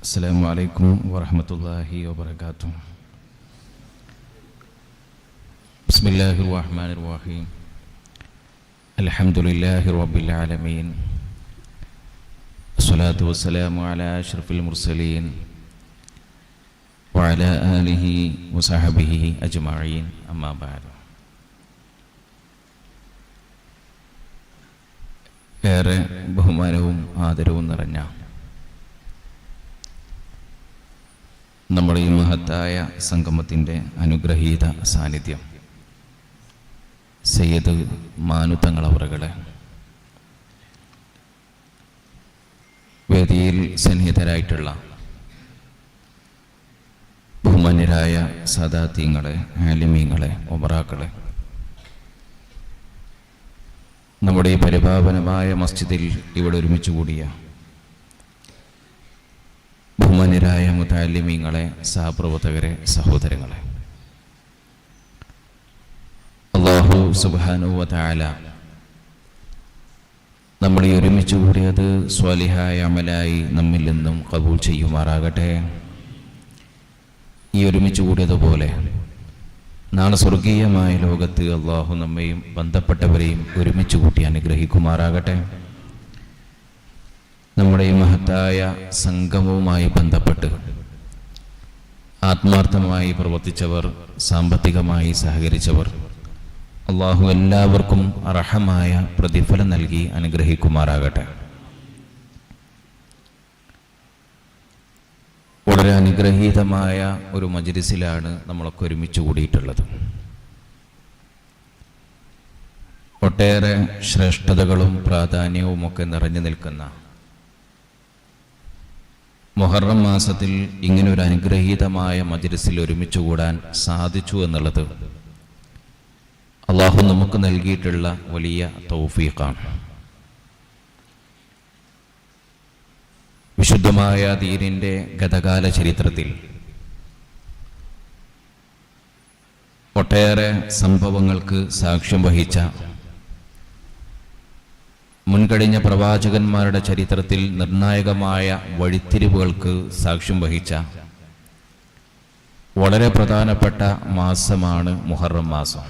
السلام عليكم ورحمة الله وبركاته. بسم الله الرحمن الرحيم. الحمد لله رب العالمين. الصلاة والسلام على أشرف المرسلين وعلى آله وصحبه أجمعين. أما بعد. ഏറെ ബഹുമാനവും ആദരവും നിറഞ്ഞ നമ്മുടെ ഈ മഹത്തായ സംഗമത്തിൻ്റെ അനുഗ്രഹീത സാന്നിധ്യം സയ്യിദ് മാനുത്തങ്ങളവറുകളെ, വേദിയിൽ സന്നിഹിതരായിട്ടുള്ള ബഹുമാന്യരായ സാദാത്യങ്ങളെ, ആലിമീങ്ങളെ, ഉമറാക്കളെ, നമ്മുടെ ഈ പരിപാവനമായ മസ്ജിദിൽ ഇവിടെ ഒരുമിച്ച് കൂടിയ ബഹുമാന്യരായ മുതഅല്ലിമീങ്ങളെ, സഹപ്രവർത്തകരെ, സഹോദരങ്ങളെ, അല്ലാഹു സുബ്ഹാനഹു വ തആല നമ്മൾ ഈ ഒരുമിച്ച് കൂടിയത് സ്വാലിഹായ അമലായി നമ്മിൽ നിന്നും ഖബൂൽ ചെയ്യുമാറാകട്ടെ. ഈ ഒരുമിച്ച് കൂടിയതുപോലെ നാളെ സ്വർഗീയമായ ലോകത്ത് അള്ളാഹു നമ്മയും ബന്ധപ്പെട്ടവരെയും ഒരുമിച്ച് കൂട്ടി അനുഗ്രഹിക്കുമാറാകട്ടെ. നമ്മുടെ ഈ മഹത്തായ സംഗമവുമായി ബന്ധപ്പെട്ട് ആത്മാർത്ഥമായി പ്രവർത്തിച്ചവർ, സാമ്പത്തികമായി സഹകരിച്ചവർ, അള്ളാഹു എല്ലാവർക്കും അർഹമായ പ്രതിഫലം നൽകി അനുഗ്രഹിക്കുമാറാകട്ടെ. വളരെ അനുഗ്രഹീതമായ ഒരു മജ്‌ലിസിലാണ് നമ്മളൊക്കെ ഒരുമിച്ച് കൂടിയിട്ടുള്ളത്. ഒട്ടേറെ ശ്രേഷ്ഠതകളും പ്രാധാന്യവും ഒക്കെ നിറഞ്ഞു നിൽക്കുന്ന മുഹറം മാസത്തിൽ ഇങ്ങനൊരു അനുഗ്രഹീതമായ മജ്‌ലിസിൽ ഒരുമിച്ച് കൂടാൻ സാധിച്ചു എന്നുള്ളത് അള്ളാഹു നമുക്ക് നൽകിയിട്ടുള്ള വലിയ തൗഫീഖാണ്. വിശുദ്ധമായ ദീനിൻ്റെ ഗതകാല ചരിത്രത്തിൽ ഒട്ടേറെ സംഭവങ്ങൾക്ക് സാക്ഷ്യം വഹിച്ച, മുൻകഴിഞ്ഞ പ്രവാചകന്മാരുടെ ചരിത്രത്തിൽ നിർണായകമായ വഴിത്തിരിവുകൾക്ക് സാക്ഷ്യം വഹിച്ച വളരെ പ്രധാനപ്പെട്ട മാസമാണ് മുഹറം മാസം.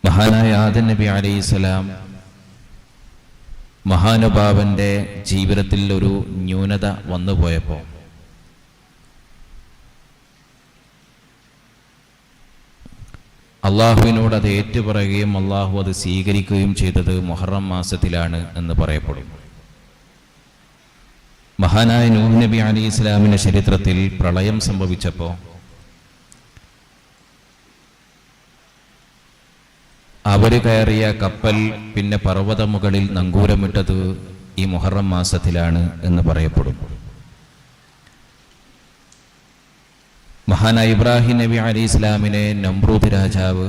മഹാനായ ആദം നബി അലൈഹിസ്സലാം മഹാനുഭാവന്റെ ജീവിതത്തിൽ ഒരു ന്യൂനത വന്നുപോയപ്പോൾ അള്ളാഹുവിനോട് അത് ഏറ്റുപറയുകയും അള്ളാഹു അത് സ്വീകരിക്കുകയും ചെയ്തത് മുഹറം മാസത്തിലാണ് എന്ന് പറയപ്പെടും. മഹാനായ നൂഹ് നബി അലൈഹി ഇസ്ലാമിന്റെ ചരിത്രത്തിൽ പ്രളയം സംഭവിച്ചപ്പോൾ അവര് കയറിയ കപ്പൽ പിന്നെ പർവ്വതമുകളിൽ നങ്കൂരമിട്ടത് ഈ മുഹറം മാസത്തിലാണ് എന്ന് പറയപ്പെടും. മഹാനായ ഇബ്രാഹിം നബി അലൈഹി ഇസ്ലാമിനെ നമ്രൂദ് രാജാവ്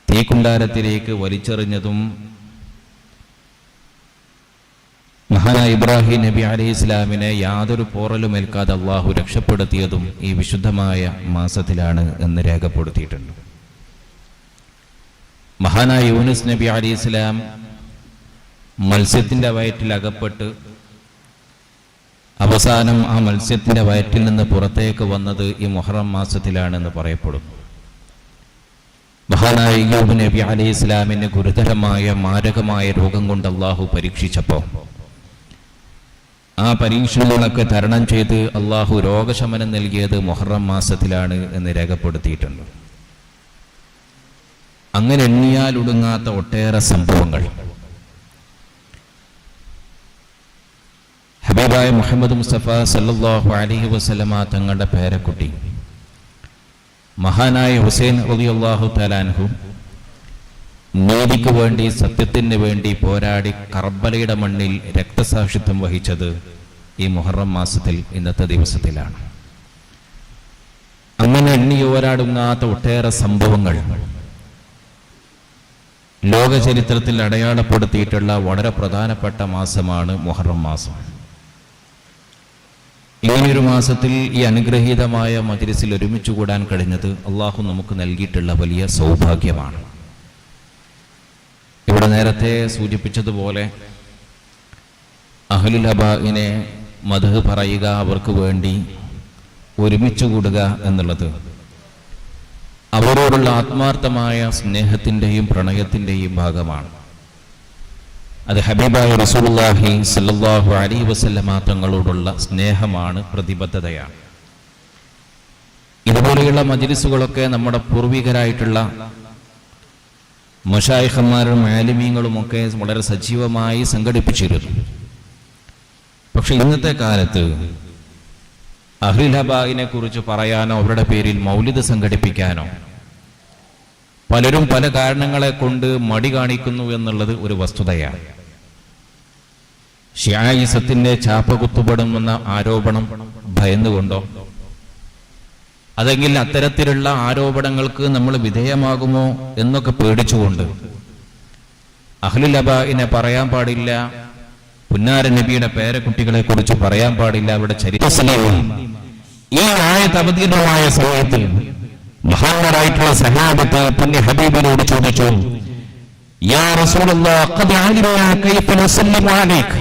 തീക്കുണ്ടാരത്തിലേക്ക് വലിച്ചെറിഞ്ഞതും മഹാനായ ഇബ്രാഹിം നബി അലൈഹി ഇസ്ലാമിനെ യാതൊരു പോറലും ഏൽക്കാതെ അള്ളാഹു രക്ഷപ്പെടുത്തിയതും ഈ വിശുദ്ധമായ മാസത്തിലാണ് എന്ന് രേഖപ്പെടുത്തിയിട്ടുണ്ട്. മഹാനായ യൂനുസ് നബി അലൈഹി ഇസ്ലാം മത്സ്യത്തിൻ്റെ വയറ്റിൽ അകപ്പെട്ട് അവസാനം ആ മത്സ്യത്തിൻ്റെ വയറ്റിൽ നിന്ന് പുറത്തേക്ക് വന്നത് ഈ മുഹറം മാസത്തിലാണെന്ന് പറയപ്പെടും. മഹാനായ അയ്യൂബ് നബി അലൈഹി ഇസ്ലാമിന് ഗുരുതരമായ മാരകമായ രോഗം കൊണ്ട് അള്ളാഹു പരീക്ഷിച്ചപ്പോൾ ആ പരീക്ഷണങ്ങളൊക്കെ തരണം ചെയ്ത് അള്ളാഹു രോഗശമനം നൽകിയത് മുഹറം മാസത്തിലാണ് എന്ന് രേഖപ്പെടുത്തിയിട്ടുണ്ട്. അങ്ങനെ എണ്ണിയാൽ ഒടുങ്ങാത്ത ഒട്ടേറെ സംഭവങ്ങൾ ഹബീബായ മുഹമ്മദ് മുസ്തഫ സല്ലല്ലാഹു അലൈഹി വസല്ലമ തങ്ങളുടെ പേരക്കുട്ടി മഹാനായ ഹുസൈൻ റളിയല്ലാഹു തആല അൻഹു നീതിക്ക് വേണ്ടി, സത്യത്തിന് വേണ്ടി പോരാടി കർബലയുടെ മണ്ണിൽ രക്തസാക്ഷിത്വം വഹിച്ചത് ഈ മുഹറം മാസത്തിൽ, ഇന്നത്തെ ദിവസത്തിലാണ്. അങ്ങനെ എണ്ണിയോരാടുങ്ങാത്ത ഒട്ടേറെ സംഭവങ്ങൾ ലോക ചരിത്രത്തിൽ അടയാളപ്പെടുത്തിയിട്ടുള്ള വളരെ പ്രധാനപ്പെട്ട മാസമാണ് മുഹറം മാസം. ഇങ്ങനെയൊരു മാസത്തിൽ ഈ അനുഗ്രഹീതമായ മജ്‌ലിസിൽ ഒരുമിച്ച് കൂടാൻ കഴിഞ്ഞത് അള്ളാഹു നമുക്ക് നൽകിയിട്ടുള്ള വലിയ സൗഭാഗ്യമാണ്. ഇവിടെ നേരത്തെ സൂചിപ്പിച്ചതുപോലെ അഹ്ലുൽ ഹബാഇനെ മദ്ഹ് പറയുക, അവർക്ക് വേണ്ടി ഒരുമിച്ച് കൂടുക എന്നുള്ളത് അവരോടുള്ള ആത്മാർത്ഥമായ സ്നേഹത്തിൻ്റെയും പ്രണയത്തിൻ്റെയും ഭാഗമാണ്. അത് ഹബീബായ റസൂലുള്ളാഹി സ്വല്ലല്ലാഹു അലൈഹി വസല്ലമ തങ്ങളോടുള്ള സ്നേഹമാണ്, പ്രതിബദ്ധതയാണ്. ഇതുപോലെയുള്ള മജ്ലിസുകളൊക്കെ നമ്മുടെ പൂർവികരായിട്ടുള്ള മശായിഖന്മാരും ആലിമീങ്ങളുമൊക്കെ വളരെ സജീവമായി സംഘടിപ്പിച്ചിരുന്നു. പക്ഷെ ഇന്നത്തെ കാലത്ത് അഹ്ലുൽ ഹബാഇനെ കുറിച്ച് പറയാനോ അവരുടെ പേരിൽ മൗലിദ് സംഘടിപ്പിക്കാനോ പലരും പല കാരണങ്ങളെ കൊണ്ട് മടി കാണിക്കുന്നു എന്നുള്ളത് ഒരു വസ്തുതയാണ്. ശിയായിസത്തിന്റെ ചാപ്പ കുത്തുപെടുമെന്ന ആരോപണം ഭയന്നുകൊണ്ടോ അതെങ്കിൽ അത്തരത്തിലുള്ള ആരോപണങ്ങൾക്ക് നമ്മൾ വിധേയമാകുമോ എന്നൊക്കെ പേടിച്ചുകൊണ്ട് അഹ്ലുൽ ഹബാഇനെ പറയാൻ പാടില്ല, പുന്നാര നബിയുടെ പേരക്കുട്ടികളെ കുറിച്ച് പറയാൻ പാടില്ല, അവരുടെ ചരിത്രം. ഈ ആയത്ത് അവതീർണമായ സമയത്തിൽ മഹാന്മാരായിട്ടുള്ള സഹാബത്ത് പുണ്യ ഹബീബിനോട് ചോദിച്ചു, യാ റസൂലല്ലാഹ് ഖദ് അലിംനാ കൈഫ നസല്ലിമു അലൈക,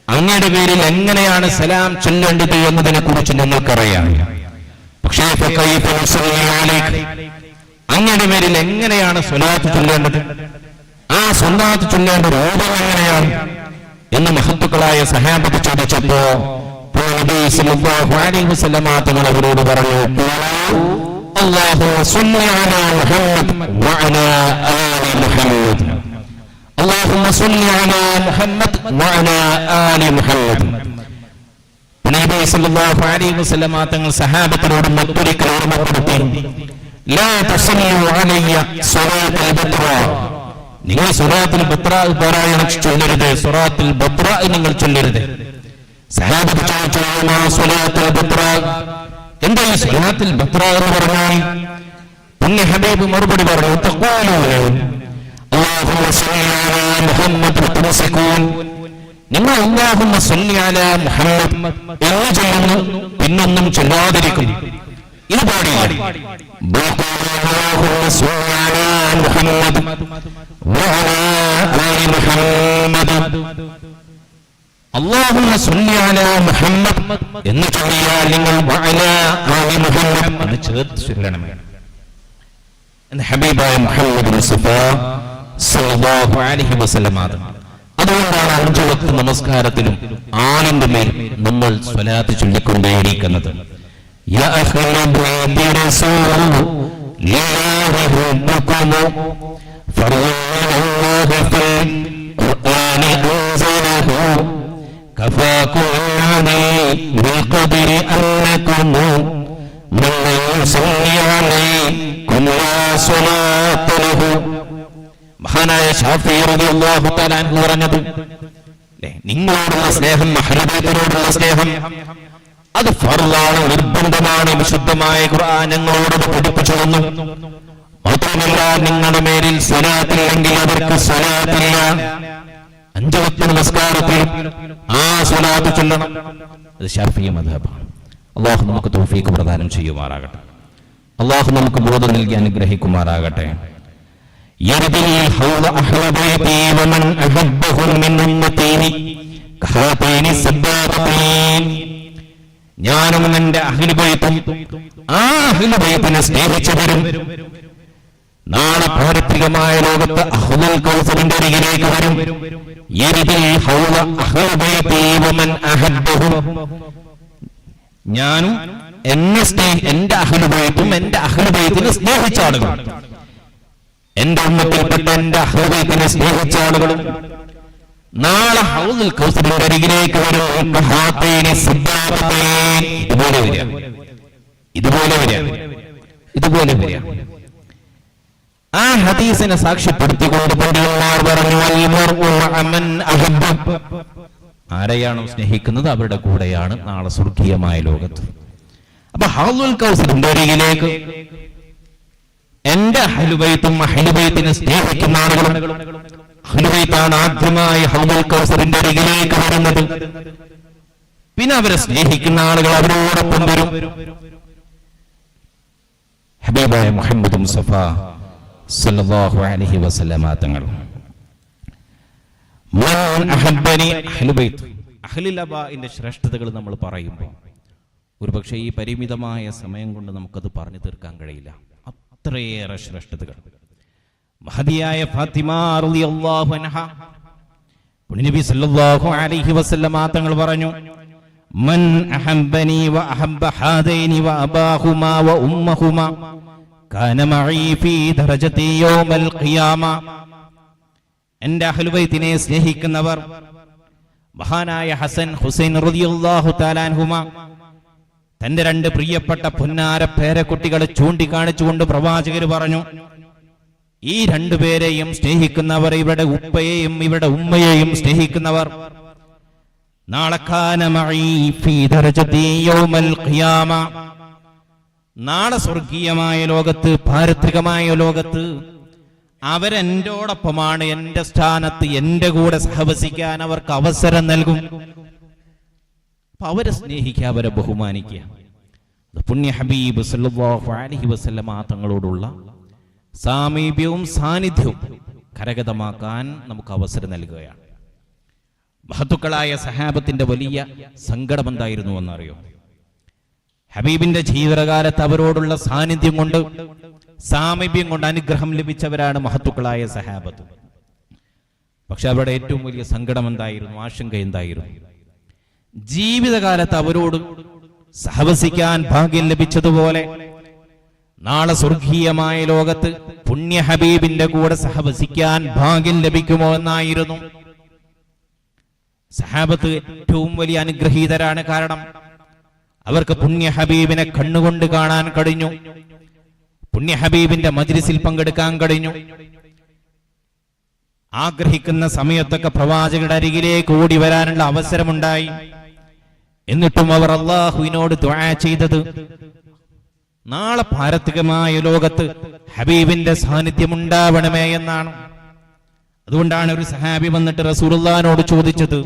അങ്ങയുടെ പേരിൽ എങ്ങനെയാണ് സലാം ചൊല്ലേണ്ടത് എന്നതിനെ കുറിച്ച് ഞങ്ങൾക്കറിയാം. പക്ഷേ ഫകൈഫ നസല്ലി അലൈക, അങ്ങയുടെ പേരിൽ എങ്ങനെയാണ് സ്വലാത്ത് ചൊല്ലേണ്ടത്, ആ സ്വലാത്ത് ചൊല്ലേണ്ട രൂപം എങ്ങനെയാണ് എന്ന് മഹത്തുക്കളായ സഹാബത്ത് ചോദിച്ചപ്പോ നബി സല്ലല്ലാഹു അലൈഹി വസല്ലമ തങ്ങൾ അവരോട് പറഞ്ഞു, അല്ലാഹുമ്മ സ്വല്ലി അലാ മുഹമ്മദ് വഅലാ ആലി മുഹമ്മദ്, അല്ലാഹുമ്മ സ്വല്ലി അലാ മുഹമ്മദ് വഅലാ ആലി മുഹമ്മദ്. നബി സല്ലല്ലാഹു അലൈഹി വസല്ലമ തങ്ങൾ സഹാബത്തിനോട് മറ്റൊരിക്കൽ ഓർമ്മപ്പെടുത്തി, ലാ തുസല്ലു അലയ്യ സ്വലാത്തുൽ ബത്റാ, നിങ്ങൾ സുറാത്തുൽ ബത്റാ പാരായണം ചൊല്ലരുത്, സുറാത്തുൽ ബത്റാ നിങ്ങൾ ചൊല്ലരുത്. സഹാബത്ത് ചോദിച്ചു, മാ സ്വലാത്തുൽ ബത്റാ, എന്താ ഈ സ്വലാത്തുൽ ബത്റാ എന്ന് പറഞ്ഞാൽ? പുണ്യ ഹബീബ് മറുപടി പറഞ്ഞു, തഖൂലൂന അല്ലാഹുമ്മ സ്വല്ലി അലാ മുഹമ്മദ് തുംസികൂൻ, നിങ്ങൾ അല്ലാഹുമ്മ സ്വല്ലി അലാ മുഹമ്മദ് എന്ന് ചൊല്ലുന്നു, പിന്നൊന്നും ചൊല്ലാതിരിക്കും. ഇത് പാടില്ല. അല്ലാഹുമ്മ സ്വല്ലി അലാ മുഹമ്മദ് വഅലാ ആലി മുഹമ്മദ്, അല്ലാഹുമ്മ സ്വല്ലി അലാ മുഹമ്മദ് എന്ന് ചൊല്ലിയാൽ നിങ്ങൾ വഅലാ ആലി മുഹമ്മദ് എന്ന് ചേർത്ത് ചൊല്ലണം. ഹബീബായ മുഹമ്മദ് മുസ്തഫ സല്ലല്ലാഹു അലൈഹി വസല്ലം. അതുകൊണ്ടാണ് 5 വക്ത് നമസ്കാരത്തിലും ആളിന്റെ മേൽ നമ്മൾ സ്വലാത്ത് ചൊല്ലിക്കൊണ്ടേയിരിക്കുന്നത്. യാ അഹ്ലി റസൂലില്ലാഹി റബ്ബുകും ഫറല്ലാഹു ഫിൽ ഖുർആനി അൻസലഹു കഫാകും അലി ബിഖദ്രി അന്നകും മൻ യുസല്ലി അലൈകും ലാ സ്വലാത്ത ലഹു. മഹാനായ ശാഫിഈ റളിയല്ലാഹു തആല അൻഹു പറഞ്ഞത്, നിങ്ങളോടുള്ള സ്നേഹം, അഹ്ലുബൈത്തിനോടുള്ള സ്നേഹം അത് ഫർളാണ്, നിർബന്ധമാണ്. വിശുദ്ധമായ ഖുർആൻ ഞങ്ങളോട് പഠിപ്പിച്ചു തന്നു. മാത്രമല്ല, നിങ്ങളുടെ മേലിൽ സ്വലാത്തില്ലെങ്കിൽ അവർക്ക് സ്വലാത്തില്ല. 5 വക്ത് നമസ്കാരത്തിൽ ആ സ്വലാത്ത് ചൊല്ലണം. അത് ശാഫിഈ മദ്ഹബാണ്. അല്ലാഹു നമുക്ക് തൗഫീഖ് പ്രദാനം ചെയ്യുമാറാകട്ടെ. അല്ലാഹു നമുക്ക് ബോധം നൽകി അനുഗ്രഹിക്കുമാറാകട്ടെ. യർദി ഹൗല അഹ്ല ബൈതി വമൻ അഹബ്ബഹും മിൻ ഉമ്മതി കഹാതൈനി സബ്ബാതൈൻ, ഞാനും എന്റെ അഹ്ലുബൈത്തും ആ അഹ്ലുബൈത്തിനെ സ്നേഹിച്ചവരും നാളെ പാരത്രികമായ ലോകത്ത് അഹ്ലുൽ കൗസറിന്റെ അരികിലേക്ക് വരും. യർദി ഹൗല അഹ്ല ബൈതി വമൻ അഹബ്ബഹും, ഞാനും എന്റെ അഹ്ലുബൈത്തും എന്റെ അഹ്ലുബൈത്തിനെ സ്നേഹിച്ച ആളുകളും, എന്റെ ഉമ്മത്തിൽപ്പെട്ട എന്റെ അഹ്ലുബൈത്തിനെ സ്നേഹിച്ച ആളുകളും നാളെ ഹൗദുൽ കൗസറിന്റെ അരികിലേക്ക് വരും. ഇതുപോലെ വരിക. ആ ഹദീസിനെ സാക്ഷ്യപ്പെടുത്തിക്കൊണ്ട് പണ്ഡിതന്മാർ പറഞ്ഞു, ആരെയാണോ സ്നേഹിക്കുന്നത് അവരുടെ കൂടെയാണ് നാളെ സ്വർഗീയമായ ലോകത്ത്. അപ്പൊ ഹൗദുൽ കൗസറിന്റെ അരികിലേക്ക് എന്റെ അഹ്ലുബൈത്തും അഹ്ലുബൈത്തിനെ സ്നേഹിക്കുന്ന ആളുകളും, അഹ്ലുബൈത്താണ് ആദ്യമായി ഹൗദുൽ കൗസറിന്റെ അരികിലേക്ക് വരുന്നത്. പിന്നെ അവരെ സ്നേഹിക്കുന്ന ആളുകൾ അവരോടൊപ്പം വരും. ഹബീബായ മുഹമ്മദ് മുസ്തഫ സല്ലല്ലാഹു അലൈഹി വസല്ലമ തങ്ങൾ മൻ അഹബ്ബനി അഹ്ലുൽ ബൈത്ത്, അഹ്ലുൽ അബാഇന്റെ ശ്രേഷ്ഠതകൾ നമ്മൾ പറയുമ്പോൾ ഒരുപക്ഷെ ഈ പരിമിതമായ സമയം കൊണ്ട് നമുക്കത് പറഞ്ഞു തീർക്കാൻ കഴിയില്ല. അത്രയേറെ ശ്രേഷ്ഠതകൾ. മഹദിയായ ഫാത്തിമ റളിയല്ലാഹു അൻഹ, നബി സല്ലല്ലാഹു അലൈഹി വസല്ലമ തങ്ങൾ പറഞ്ഞു, മൻ അഹബ്ബനി വ അഹബ്ബ ഹാദൈനി വ അബാഹുമാ വ ഉമ്മഹുമാ കാന മഈ ഫീ ദറജതി യൗമൽ ഖിയാമ. എൻ്റെ അഹ്ലുൽ ബൈത്തിനെ സ്നേഹിക്കുന്നവർ, മഹാനായ ഹസൻ ഹുസൈൻ റളിയല്ലാഹു തആല അൻഹുമാ തന്റെ രണ്ട് പ്രിയപ്പെട്ട പൊന്നാര പേരക്കുട്ടികളെ ചൂണ്ടിക്കാണിച്ചുകൊണ്ട് പ്രവാചകർ പറഞ്ഞു, ഈ രണ്ടുപേരെയും സ്നേഹിക്കുന്നവർ, ഇവരുടെ ഉപ്പയെയും ഇവരുടെ ഉമ്മയെയും സ്നേഹിക്കുന്നവർ, നാളെ കാന മഈ ഫീ ദറജതി യൗമൽ ഖിയാമ, നാളെ സ്വർഗീയമായ ലോകത്ത്, പാരത്രികമായ ലോകത്ത് അവരെന്നോടൊപ്പമാണ്, എന്റെ സ്ഥാനത്ത് എന്റെ കൂടെ സഹവസിക്കാൻ അവർക്ക് അവസരം നൽകും. അപ്പൊ അവരെ സ്നേഹിക്കുക, അവരെ ബഹുമാനിക്കുക. പുണ്യ ഹബീബ് സല്ലല്ലാഹു അലൈഹി വസല്ലമ തങ്ങളോടുള്ള സാമീപ്യവും സാന്നിധ്യവും കരഗതമാക്കാൻ നമുക്ക് അവസരം നൽകുകയാണ്. മഹത്തുക്കളായ സഹാബത്തിന്റെ വലിയ സങ്കടം എന്തായിരുന്നു എന്നറിയോ? ഹബീബിന്റെ ജീവിതകാലത്ത് അവരോടുള്ള സാന്നിധ്യം കൊണ്ട്, സാമീപ്യം കൊണ്ട് അനുഗ്രഹം ലഭിച്ചവരാണ് മഹത്തുക്കളായ സഹാബത്ത്. പക്ഷെ അവരുടെ ഏറ്റവും വലിയ സങ്കടം എന്തായിരുന്നു? ആശങ്ക എന്തായിരുന്നു? ജീവിതകാലത്ത് അവരോട് സഹവസിക്കാൻ ഭാഗ്യം ലഭിച്ചതുപോലെ നാളെ സ്വർഗീയമായ ലോകത്ത് പുണ്യ ഹബീബിന്റെ കൂടെ സഹവസിക്കാൻ ഭാഗ്യം ലഭിക്കുമോ എന്നായിരുന്നു. സഹാബത്ത് ഏറ്റവും വലിയ അനുഗ്രഹീതരാണ്. കാരണം അവർക്ക് പുണ്യ ഹബീബിനെ കണ്ണുകൊണ്ട് കാണാൻ കഴിഞ്ഞു, പുണ്യ ഹബീബിന്റെ മജ്ലിസിൽ പങ്കെടുക്കാൻ കഴിഞ്ഞു. ആഗ്രഹിക്കുന്ന സമയത്തൊക്കെ പ്രവാചകരുടെ അരികിലേക്ക് ഓടി വരാനുള്ള അവസരമുണ്ടായി. എന്നിട്ടും അവർ അല്ലാഹുവിനോട് ദുആ ചെയ്തത് നാളെ പാരത്രികമായ ലോകത്ത് ഹബീബിന്റെ സാന്നിധ്യം ഉണ്ടാവണമേ എന്നാണ്. അതുകൊണ്ടാണ് ഒരു സഹാബി വന്നിട്ട് റസൂലുള്ളാഹിനോട് ചോദിച്ചത്,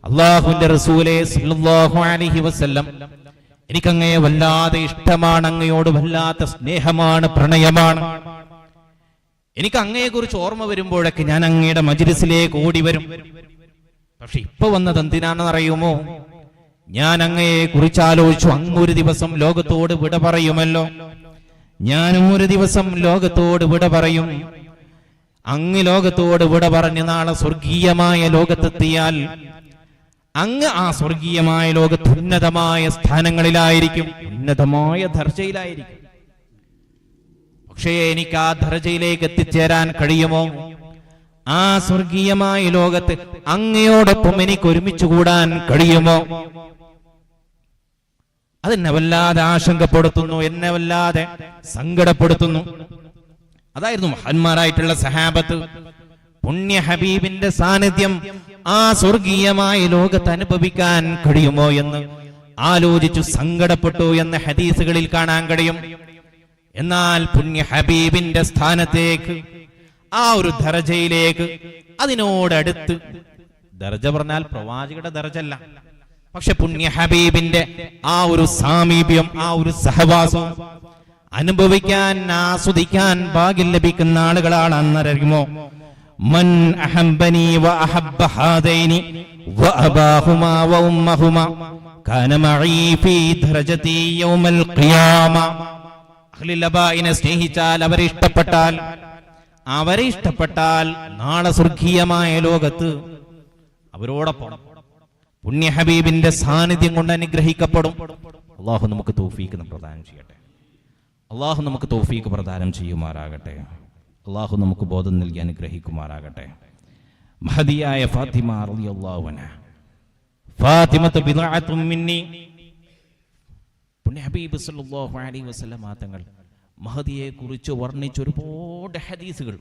അല്ലാഹുവിന്റെ റസൂലേ സല്ലല്ലാഹു അലൈഹി വസല്ലം, എനിക്കങ്ങയെ വല്ലാതെ ഇഷ്ടമാണ്, അങ്ങയോട് വല്ലാത്ത സ്നേഹമാണ്, പ്രണയമാണ്. എനിക്ക് അങ്ങയെ കുറിച്ച് ഓർമ്മ വരുമ്പോഴൊക്കെ ഞാൻ അങ്ങയുടെ മജ്ലിസിലേക്ക് ഓടി വരും. പക്ഷെ ഇപ്പൊ വന്നത് എന്തിനാണെന്ന് അറിയുമോ? ഞാൻ അങ്ങയെ കുറിച്ച് ആലോചിച്ചു, അങ്ങൊരു ദിവസം ലോകത്തോട് വിട പറയുമല്ലോ, ഞാനും ഒരു ദിവസം ലോകത്തോട് വിട പറയും. അങ്ങ് ലോകത്തോട് വിട പറഞ്ഞ് നാളെ സ്വർഗീയമായ ലോകത്തെത്തിയാൽ അങ്ങ് ആ സ്വർഗീയമായ ലോകത്ത് ഉന്നതമായ സ്ഥാനങ്ങളിലായിരിക്കും, ഉന്നതമായ ദർജയിലായിരിക്കും. പക്ഷേ എനിക്ക് ആ ദർജയിലേക്ക് എത്തിച്ചേരാൻ കഴിയുമോ? ആ സ്വർഗീയമായ ലോകത്ത് അങ്ങയോടൊപ്പം എനിക്ക് ഒരുമിച്ച് കൂടാൻ കഴിയുമോ? അതെന്നെ വല്ലാതെ ആശങ്കപ്പെടുത്തുന്നു, എന്നെ വല്ലാതെ സങ്കടപ്പെടുത്തുന്നു. അതായിരുന്നു മഹാന്മാരായിട്ടുള്ള സഹാബത്ത്. പുണ്യ ഹബീബിന്റെ സാന്നിധ്യം ആ സ്വർഗീയമായ ലോകത്ത് അനുഭവിക്കാൻ കഴിയുമോ എന്ന് ആലോചിച്ചു സങ്കടപ്പെട്ടു എന്ന് ഹദീസുകളിൽ കാണാൻ കഴിയും. എന്നാൽ പുണ്യ ഹബീബിന്റെ സ്ഥാനത്തേക്ക്, ആ ഒരു ദർജയിലേക്ക്, അതിനോടടുത്ത്, ദർജ പറഞ്ഞാൽ പ്രവാചകരുടെ ദർജല്ല, പക്ഷെ പുണ്യ ഹബീബിന്റെ ആ ഒരു സാമീപ്യം, ആ ഒരു സഹവാസം അനുഭവിക്കാൻ, ആസ്വദിക്കാൻ ഭാഗ്യം ലഭിക്കുന്ന ആളുകളാണ്. അന്നറിയുമോ, മൻ അഹബ്ബനി വ അഹബ്ബ ഹാദൈനി വ അബാഹുമാ വ ഉമ്മഹുമാ കാന മഈ ഫീ ദറജതി യൗമൽ ഖിയാമ. അഹ്ലുൽ അബാഇനെ സ്നേഹിച്ചാൽ, അവരെ ഇഷ്ടപ്പെട്ടാൽ നാളെ സ്വർഗീയമായ ലോകത്ത് അവരോടൊപ്പം പുണ്യ ഹബീബിന്റെ സാന്നിധ്യം കൊണ്ട് അനുഗ്രഹിക്കപ്പെടും. അല്ലാഹു നമുക്ക് തൗഫീഖ് പ്രദാനം ചെയ്യട്ടെ. അല്ലാഹു നമുക്ക് തൗഫീഖ് പ്രദാനം ചെയ്യുമാറാകട്ടെ. അല്ലാഹു നമുക്ക് ബോധം നൽകി അനുഗ്രഹിക്കുമാറാകട്ടെ. മഹദിയായ ഫാത്തിമ റളിയല്ലാഹു അൻഹ, ഫാത്തിമത്തു ബിദ്അത്തും മിന്നി, പുണ്യ ഹബീബ് സല്ലല്ലാഹു അലൈഹി വസല്ലം തങ്ങൾ മഹദിയെ കുറിച്ച് വർണ്ണിച്ച ഒരുപാട് ഹദീസുകൾ.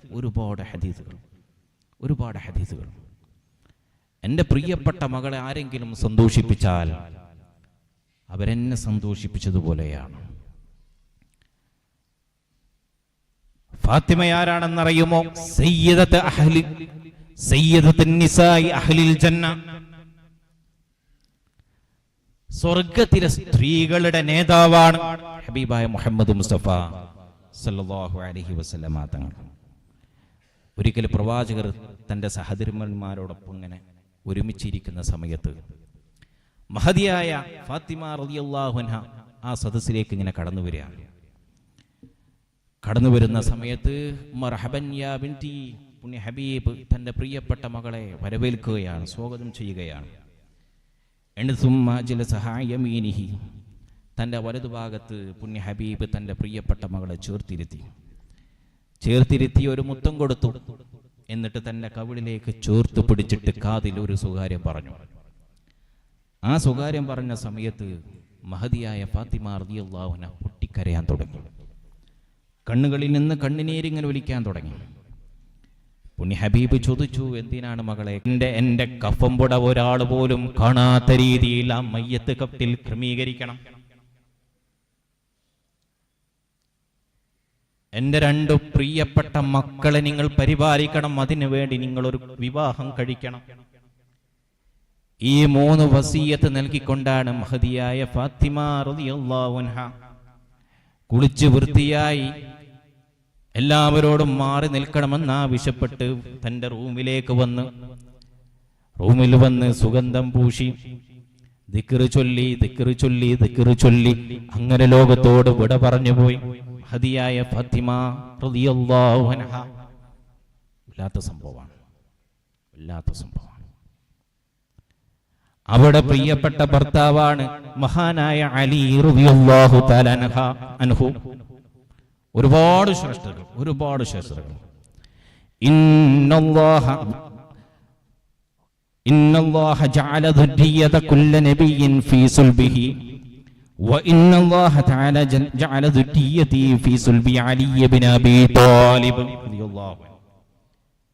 എൻ്റെ പ്രിയപ്പെട്ട മകളെ ആരെങ്കിലും സന്തോഷിപ്പിച്ചാൽ അവരെന്നെ സന്തോഷിപ്പിച്ചതുപോലെയാണ്. ഫാത്തിമ ആരാണെന്നറിയുമോ? സയ്യിദത്തുൻ നിസാഇ അഹ്ലിൽ ജന്ന, സ്വർഗ്ഗത്തിലെ സ്ത്രീകളുടെ നേതാവാണ് ഹബീബായ മുഹമ്മദ് മുസ്തഫ സല്ലല്ലാഹു അലൈഹി വസല്ലമ തങ്ങൾ. ഒരിക്കൽ പ്രവാചകർ തൻ്റെ സഹധർമ്മന്മാരോടൊപ്പം ഇങ്ങനെ ഒരുമിച്ചിരിക്കുന്ന സമയത്ത് മഹദിയായ ഫാത്തിമ റളിയല്ലാഹു അൻഹ ആ സദസ്സിലേക്ക് ഇങ്ങനെ കടന്നു വരികയാണ്. കടന്നു വരുന്ന സമയത്ത് മർഹബൻ യാ ബിൻതി, പുണ്യ ഹബീബ് തൻ്റെ പ്രിയപ്പെട്ട മകളെ വരവേൽക്കുകയാണ്, സ്വാഗതം ചെയ്യുകയാണ്. തൻ്റെ വലതുഭാഗത്ത് പുണ്യ ഹബീബ് തൻ്റെ പ്രിയപ്പെട്ട മകളെ ചേർത്തിരുത്തി ഒരു മുത്തം കൊടുത്തു. എന്നിട്ട് തൻ്റെ കവിളിലേക്ക് ചേർത്ത് പിടിച്ചിട്ട് കാതിൽ ഒരു സ്വകാര്യം പറഞ്ഞു. ആ സ്വകാര്യം പറഞ്ഞ സമയത്ത് മഹദിയായ ഫാത്തിമ റളിയല്ലാഹു അൻഹ പൊട്ടിക്കരയാൻ തുടങ്ങി. കണ്ണുകളിൽ നിന്ന് കണ്ണുനീരിങ്ങനെ ഒലിക്കാൻ തുടങ്ങി. പുണ്യ ഹബീബ് ചോദിച്ചു, എന്തിനാണ് മകളെ? എൻ്റെ കഫംപുട ഒരാൾ പോലും കാണാത്ത രീതിയിൽ ആ മയ്യത്ത് കപ്പിൽ ക്രമീകരിക്കണം. എൻ്റെ 2 പ്രിയപ്പെട്ട മക്കളെ നിങ്ങൾ പരിപാലിക്കണം. അതിനു വേണ്ടി നിങ്ങളൊരു വിവാഹം കഴിക്കണം. ഈ 3 വസിയത്ത് നൽകിക്കൊണ്ടാണ് മഹദിയായ ഫാത്തിമ റളിയല്ലാഹു അൻഹ കുളിച്ച് വൃത്തിയായി എല്ലാവരോടും മാറി നിൽക്കണമെന്ന് ആവശ്യപ്പെട്ട് തൻ്റെ റൂമിൽ വന്ന് സുഗന്ധം പൂശി ദിക്ർ ചൊല്ലി അങ്ങനെ ലോകത്തോട് വിട പറഞ്ഞു പോയി മഹദിയായ ഫാത്തിമ റളിയല്ലാഹു അൻഹ. വല്ലാത്ത സംഭവമാണ്. അവിടെ പ്രിയപ്പെട്ട ഭർത്താവാണ് മഹാനായ അലി റളിയല്ലാഹു തആല അൻഹു. ഒരുപാട് ശ്രേഷ്ഠതകൾ. ഇന്നല്ലാഹ ജഅല ദുർരിയത കുല്ല നബിയ്യിൻ ഫീ സുൽബിഹി വഇന്നല്ലാഹ തആല ജഅല ദുർരിയതി ഫീ സുൽബി അലി ഇബ്നു അബീ ത്വാലിബ് റളിയല്ലാഹു അൻഹു.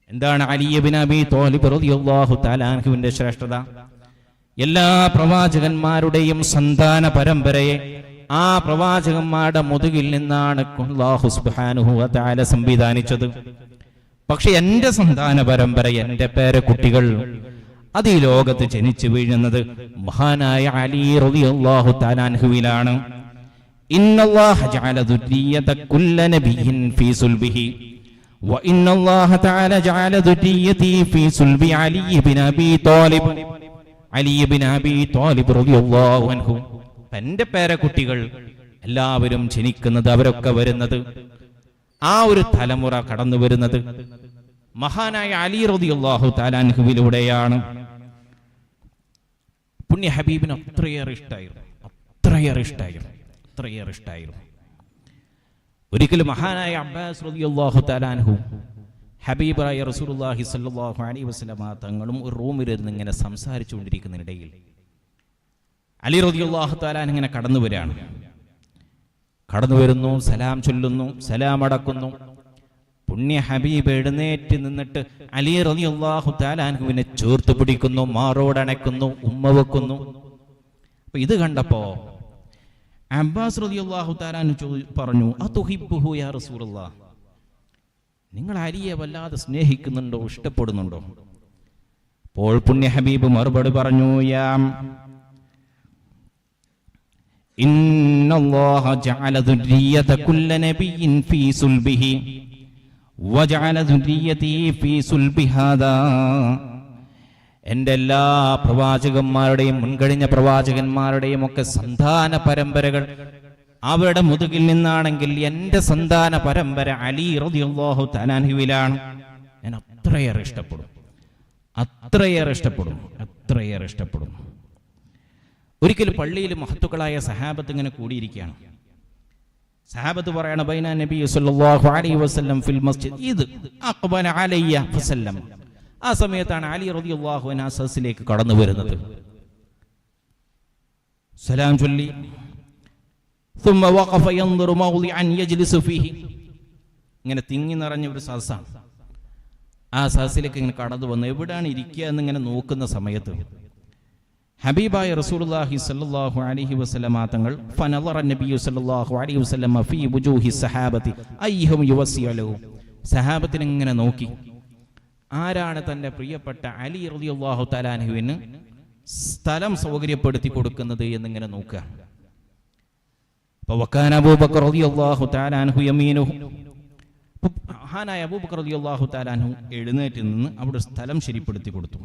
എന്താണ് അലി ഇബ്നു അബീ ത്വാലിബ് റളിയല്ലാഹു തആല അൻഹുവിന്റെ ശ്രേഷ്ഠത? എല്ലാ പ്രവാചകന്മാരുടെയും സന്താന പരമ്പരയെ ആ പ്രവാചകന്മാരുടെ മുതുകിൽ നിന്നാണ് അല്ലാഹു സുബ്ഹാനഹു വ തആല സംവിധാനിച്ചത്. പക്ഷെ എൻ്റെ സന്താന പരമ്പര, എൻ്റെ പേരക്കുട്ടികൾ അത് ഈ ലോകത്ത് ജനിച്ചു വീഴുന്നത് മഹാനായ അലി റളിയല്ലാഹു തആല അൻഹുവിലാണ്. ഇന്നല്ലാഹ ജഅല ദുർരിയത കുല്ല നബിയ്യിൻ ഫീ സുൽബിഹി വഇന്നല്ലാഹ തആല ജഅല ദുർരിയതി ഫീ സുൽബി അലി ഇബ്നു അബീ ത്വാലിബ്. അലി ഇബ്നു അബീ ത്വാലിബ് റളിയല്ലാഹു അൻഹു തന്റെ പേരക്കുട്ടികൾ എല്ലാവരും ജനിക്കുന്നത്, അവരൊക്കെ വരുന്നത്, ആ ഒരു തലമുറ കടന്നു വരുന്നത് മഹാനായ അലി റളിയല്ലാഹു തആല അൻഹുവിലൂടെയാണ്. പുണ്യ ഹബീബിന് അത്രയേറെ ഇഷ്ടായിരുന്നു. ഒരിക്കലും മഹാനായ അബ്ബാസ് റളിയല്ലാഹു തആല അൻഹു ഹബീബായ റസൂലുള്ളാഹി സ്വല്ലല്ലാഹു അലൈഹി വസല്ലമ തങ്ങളും ഒരു റൂമിലിരുന്ന് ഇങ്ങനെ സംസാരിച്ചുകൊണ്ടിരിക്കുന്നതിനിടയിൽ അലി റളിയല്ലാഹു തആല ഇങ്ങനെ കടന്നു വരുന്നു, സലാം ചൊല്ലുന്നു, സലാം അടക്കുന്നു. പുണ്യ ഹബീബ് എഴുന്നേറ്റ് നിന്നിട്ട് അലി റളിയല്ലാഹു തആല അൻഹുവിനെ ചേർത്ത് പിടിക്കുന്നു, മാറോടണയ്ക്കുന്നു, ഉമ്മ വെക്കുന്നു. അപ്പൊ ഇത് കണ്ടപ്പോ അബ്ബാസ് റളിയല്ലാഹു തആല പറഞ്ഞു, അതുഹിബ്ബുഹു യാ റസൂലല്ലാഹ്, നിങ്ങൾ അലിയെ വല്ലാതെ സ്നേഹിക്കുന്നുണ്ടോ, ഇഷ്ടപ്പെടുന്നുണ്ടോ? അപ്പോൾ പുണ്യ ഹബീബ് മറുപടി പറഞ്ഞു, ഇന്നല്ലാഹ ജഅല ദുർരിയത കുല്ല നബിയ്യിൻ ഫീ സുൽബിഹി വജഅല ദുർരിയതി ഫീ സുൽബി ഹാദാ. എൻ്റെ എല്ലാ പ്രവാചകന്മാരുടെയും മുൻകഴിഞ്ഞ പ്രവാചകന്മാരുടെയും ഒക്കെ സന്താന പരമ്പരകൾ അവരുടെ മുതുകിൽ നിന്നാണെങ്കിൽ എൻ്റെ സന്താന പരമ്പര അലി റളിയല്ലാഹു തആല അൻഹുവിലാണ്. ഞാൻ അത്രയേറെ ഇഷ്ടപ്പെടും. ഒരിക്കൽ പള്ളിയിൽ മഹത്തുക്കളായ സഹാബത്ത് ഇങ്ങനെ കൂടിയിരിക്കുകയാണ്. സഹാബത്ത് പറയണ ബൈന നബി സല്ലല്ലാഹു അലൈഹി വസല്ലം ഫിൽ മസ്ജിദ് ഇത് അഖബല അലയ്യ ഫസല്ലം. ആ സമയത്താണ് അലി റളിയല്ലാഹു അൻഹു സദസ്സിലേക്ക് കടന്നു വരുന്നത്. സലാം ചൊല്ലി ثم وقف ينظر موضعا يجلس فيه. ഇങ്ങനെ തിങ്ങി നിറഞ്ഞ ഒരു സദസ്സാണ്. ആ സദസ്സിലേക്ക് ഇങ്ങനെ കടന്നു വന്ന് എവിടെയാണ് ഇരിക്കുക എന്നിങ്ങനെ നോക്കുന്ന സമയത്ത് ഹബീബായ റസൂലുള്ളാഹി സ്വല്ലല്ലാഹു അലൈഹി വസല്ലമ തങ്ങൾ ഫനളറ നബിയു സ്വല്ലല്ലാഹു അലൈഹി വസല്ലമ ഫീ വുജൂഹി സഹാബത്തി അയ്യുഹും യുവസ്സിഉ ലഹു. സഹാബത്തിനെ ഇങ്ങനെ നോക്കി, ആരാണ് തന്റെ പ്രിയപ്പെട്ട അലി റളിയല്ലാഹു തആല അൻഹുവിന് സ്ഥലം സൗകര്യപ്പെടുത്തി കൊടുക്കുന്നത് എന്നിങ്ങനെ നോക്കുക. അപ്പോൾ വകാന അബൂബക്കർ റളിയല്ലാഹു തആല അൻഹു യമീനുഹു. മഹാനായ അബൂബക്കർ റളിയല്ലാഹു തആല അൻഹു എഴുന്നേറ്റ് നിന്ന് അവിടെ സ്ഥലം ശരിപ്പെടുത്തി കൊടുത്തു.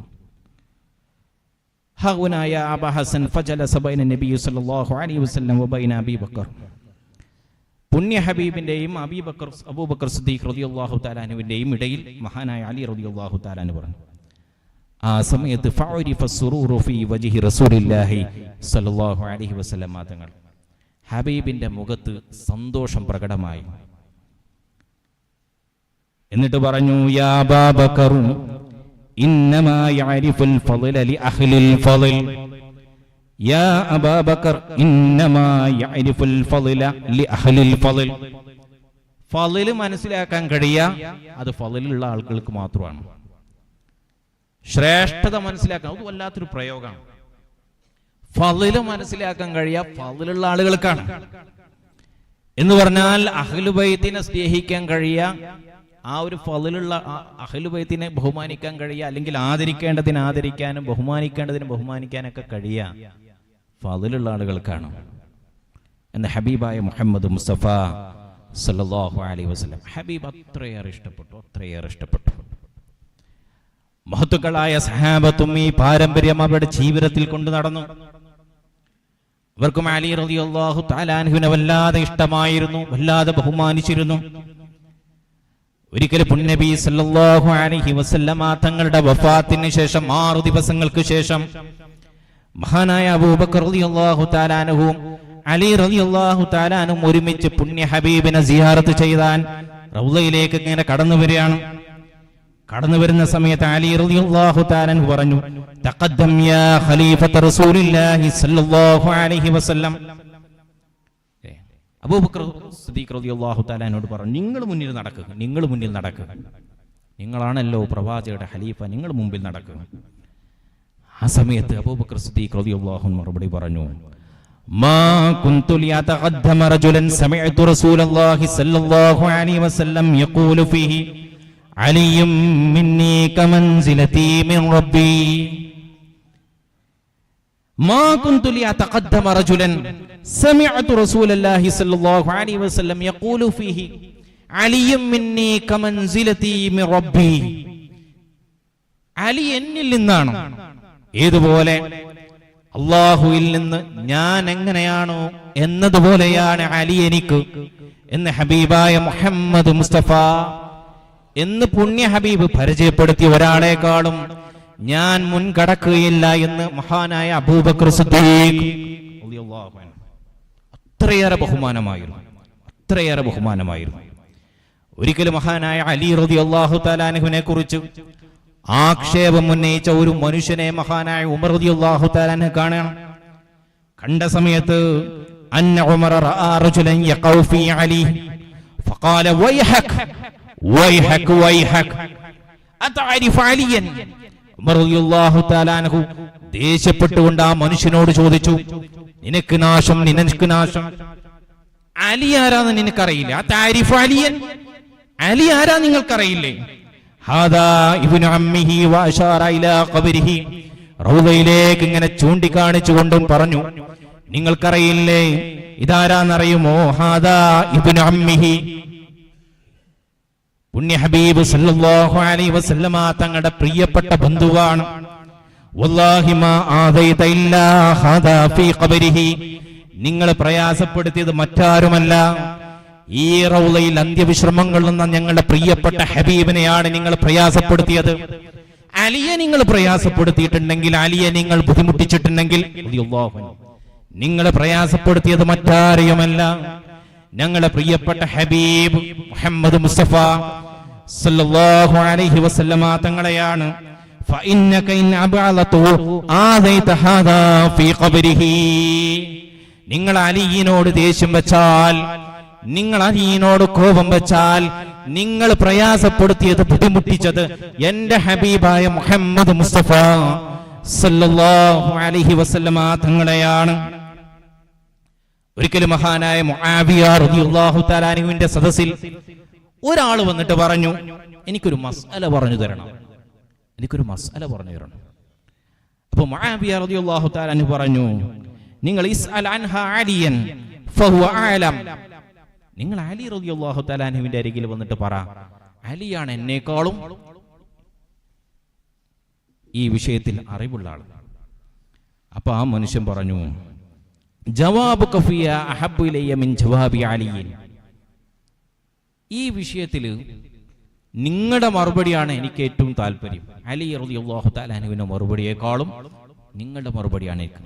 ഹൗനായ അബാ ഹസൻ ഫജലസ ബൈന നബി സല്ലല്ലാഹു അലൈഹി വസല്ലം വബൈന അബീ ബക്കർ. പുണ്യ ഹബീബിന്റെയും അബൂബക്കർ സിദ്ദീഖ് റളിയല്ലാഹു തആല അൻഹുവിന്റെയും ഇടയിൽ മഹാനായ അലി റളിയല്ലാഹു തആല അൻഹു പറഞ്ഞു. ആ സമയത്ത് ഫഅരിഫ സുറൂറു ഫീ വജ്ഹി റസൂലില്ലാഹി സല്ലല്ലാഹു അലൈഹി വസല്ലം തങ്ങൾ ഹബീബിന്റെ മുഖത്ത് സന്തോഷം പ്രകടമായി. എന്നിട്ട് പറഞ്ഞു, യാ അബൂബക്കർ ഇന്നമാ യഅരിഫുൽ ഫളല ലി അഹ്ലിൽ ഫളൽ. യാ അബൂബക്കർ ഇന്നമാ യഅരിഫുൽ ഫളല ലി അഹ്ലിൽ ഫളൽ. ഫളൽ മനസ്സിലാക്കാൻ കഴിയുക അത് ഫളലുള്ള ആളുകൾക്ക് മാത്രമാണ്. ശ്രേഷ്ഠത മനസ്സിലാക്കാൻ അത് വല്ലാത്തൊരു പ്രയോഗമാണ്. ഫളൽ മനസ്സിലാക്കാൻ കഴിയുക ഫളലുള്ള ആളുകൾക്കാണ് എന്ന് പറഞ്ഞാൽ അഹ്ലു ബൈത്തിനെ സ്നേഹിക്കാൻ കഴിയുക, ആ ഒരു ഫളലുള്ള അഹ്ലു ബൈത്തിനെ ബഹുമാനിക്കാൻ കഴിയുക, അല്ലെങ്കിൽ ആദരിക്കേണ്ടതിന് ആദരിക്കാനും ബഹുമാനിക്കേണ്ടതിന് ബഹുമാനിക്കാനൊക്കെ കഴിയുക ഫളലുള്ള ആളുകൾക്കാണ് എന്ന് ഹബീബായ മുഹമ്മദ് മുസ്തഫ സല്ലല്ലാഹു അലൈഹി വസല്ലം ഹബീബ് അത്രയേറെ ഇഷ്ടപ്പെട്ടു. മഹത്തുക്കളായ സഹാബത്തും ഈ പാരമ്പര്യം അവരുടെ ജീവിതത്തിൽ കൊണ്ടു നടന്നു. അവർക്കും അലി റളിയല്ലാഹു തആല അൻഹുവിനെ വല്ലാതെ ഇഷ്ടമായിരുന്നു, വല്ലാതെ ബഹുമാനിച്ചിരുന്നു. ഒരിക്കൽ പുണ്യനബി സല്ലല്ലാഹു അലൈഹി വസല്ലമ തങ്ങളുടെ വഫാത്തിന് ശേഷം 6 ദിവസങ്ങൾക്ക് ശേഷം മഹാനായ അബൂബക്കർ റളിയല്ലാഹു തആല അൻഹുവും അലി റളിയല്ലാഹു തആല അൻഹും ഒരുമിച്ച് പുണ്യ ഹബീബിനെ സിയാറത്ത് ചെയ്യാൻ റൗളയിലേക്ക് ഇങ്ങനെ കടന്നു വരികയാണ്. കടന്നു വരുന്ന സമയത്ത് അലി റളിയല്ലാഹു തആല അൻഹു പറഞ്ഞു, തഖദ്ദം യാ ഖലീഫത റസൂലില്ലാഹി സല്ലല്ലാഹു അലൈഹി വസല്ലം. അബൂബക്കർ സിദ്ദീഖ് റളിയല്ലാഹു തആല അൻഹുവോട് പറഞ്ഞു, നിങ്ങൾ മുന്നിൽ നടക്കുക, നിങ്ങളാണല്ലോ പ്രവാചകരുടെ ഖലീഫ, നിങ്ങൾ മുമ്പിൽ നടക്കുക. ആ സമയത്ത് അബൂബക്കർ സിദ്ദീഖ് റളിയല്ലാഹു അൻഹു മറുപടി പറഞ്ഞു, മാ കുൻതു ലിയതഖദ്ദമ റജുലൻ സമിഅതു റസൂലല്ലാഹി സല്ലല്ലാഹു അലൈഹി വസല്ലം യഖൂലു ഫീഹി അലിയും മിന്നി കമൻസിലതി മിൻ റബ്ബി. മാ കുൻതു ലിയതഖദ്ദമ റജുലൻ സമിഅതു റസൂലല്ലാഹി സല്ലല്ലാഹു അലൈഹി വസല്ലം യഖൂലു ഫീഹി അലിയും മിന്നി കമൻസിലതി മിൻ റബ്ബി. അലി എന്നിൽ നിന്നാണ്, ഏതുപോലെ അല്ലാഹുവിൽ നിന്ന് ഞാൻ എങ്ങനെയാണോ എന്നതുപോലെയാണ് അലി എനിക്ക് എന്ന് ഹബീബായ മുഹമ്മദ് മുസ്തഫ എന്ന് പുണ്യ ഹബീബ് പരിചയപ്പെടുത്തിയ ഒരാളെക്കാളും ഞാൻ മുൻകടക്കുകയില്ല എന്ന് മഹാനായ അബൂബക്കർ സിദ്ദീഖ് റളിയല്ലാഹു അൻഹു അത്രയേറെ ബഹുമാനമായിരുന്നു. ഒരിക്കലും മഹാനായ അലി റളിയല്ലാഹു തആല അൻഹുവിനെ കുറിച്ച് ആക്ഷേപം ഉന്നയിച്ച ഒരു മനുഷ്യനെ മഹാനായ ഉമർ റളിയല്ലാഹു തആല അൻഹു കാണണം. കണ്ട സമയത്ത് അന്ന ഉമർ റഅ റജുലൻ യഖഉ ഫീ അലി ഫഖാല വൈഹക് അതഅരിഫു അലിയൻ. ഉമർ റളിയല്ലാഹു തആല അൻഹു ദേഷ്യപ്പെട്ടുകൊണ്ട് ആ മനുഷ്യനോട് ചോദിച്ചു, നിനക്ക് നാശം, അലി ആരാന്ന് നിനക്കറിയില്ല? അതഅരിഫു അലിയൻ, അലി ആരാ നിങ്ങൾക്കറിയില്ലേ? ഹാദാ ഇബ്നു അമ്മിഹി വഅശാറ ഇലാ ഖബരിഹി. റൗളയിലേക്ക് ഇങ്ങനെ ചൂണ്ടിക്കാണിച്ചുകൊണ്ടും പറഞ്ഞു, നിങ്ങൾക്കറിയില്ലേ ഇതാരാന്നറിയുമോ? ഹാദാ ഇബ്നു അമ്മിഹി, പുണ്യ ഹബീബ് സല്ലല്ലാഹു അലൈഹി വസല്ലമ തങ്ങളുടെ പ്രിയപ്പെട്ട ബന്ധുവാണ്. വല്ലാഹി മാ ആദൈത ഇല്ലാ ഹാദാ ഫീ ഖബരിഹി. നിങ്ങൾ പ്രയാസപ്പെടുത്തിയത് മറ്റാരുമല്ല, ഈ റൗളയിൽ അന്ത്യവിശ്രമങ്ങൾ നിന്ന ഞങ്ങളുടെ പ്രിയപ്പെട്ട ഹബീബിനെയാണ് നിങ്ങൾ പ്രയാസപ്പെടുത്തിയത്. അലിയെ നിങ്ങൾ പ്രയാസപ്പെടുത്തിയിട്ടുണ്ടെങ്കിൽ, അലിയെ നിങ്ങൾ ബുദ്ധിമുട്ടിച്ചിട്ടുണ്ടെങ്കിൽ നിങ്ങൾ പ്രയാസപ്പെടുത്തിയത് മറ്റാരെയുമല്ല, ഞങ്ങളുടെ പ്രിയപ്പെട്ട ഹബീബ് മുഹമ്മദ് മുസ്തഫ സല്ലല്ലാഹു അലൈഹി വസല്ലമ തങ്ങളെയാണ്. ഫഇന്നക ഇൻ അബഅലതു ആദൈത ഹാദാ ഫീ ഖബരിഹി. നിങ്ങൾ അലിയിനോട് ദേഷ്യം വെച്ചാൽ, നിങ്ങൾ അലിയിനോട് കോപം വെച്ചാൽ, നിങ്ങൾ പ്രയാസപ്പെടുത്തിയത്, ബുദ്ധിമുട്ടിച്ചത് എന്റെ ഹബീബായ മുഹമ്മദ് മുസ്തഫ സല്ലല്ലാഹു അലൈഹി വസല്ലമ തങ്ങളെയാണ്. ഒരിക്കലും മഹാനായ മുആവിയ റളിയല്ലാഹു തആല അൻഹുവിന്റെ സദസ്സിൽ ഒരാൾ വന്നിട്ട് പറഞ്ഞു, എനിക്കൊരു മസ്അല പറഞ്ഞു തരണം. അപ്പോൾ മുആവിയ റളിയല്ലാഹു തആല അൻഹു പറഞ്ഞു, നിങ്ങൾ ഇസ്അൽ അൻഹാ അലിയൻ ഫഹുവ അഅലം. നിങ്ങൾ അലി റളിയല്ലാഹു തആല അൻഹുവിന്റെ അരികിൽ വന്നിട്ട് പറ, അലിയാണ് എന്നേക്കാളും ഈ വിഷയത്തിൽ അറിവുള്ള ആൾ. അപ്പൊ ആ മനുഷ്യൻ പറഞ്ഞു, ജവാബുക ഫിയാ അഹബ്ബു ഇലയ്യ മിൻ ജവാബി അലിയിൻ. ഈ വിഷയത്തിൽ നിങ്ങളുടെ മറുപടിയാണ് എനിക്ക് ഏറ്റവും താല്പര്യം. അലി റളിയല്ലാഹു തആല അൻഹുവിന്റെ മറുപടിയേക്കാളും നിങ്ങളുടെ മറുപടിയാണ് എനിക്ക്.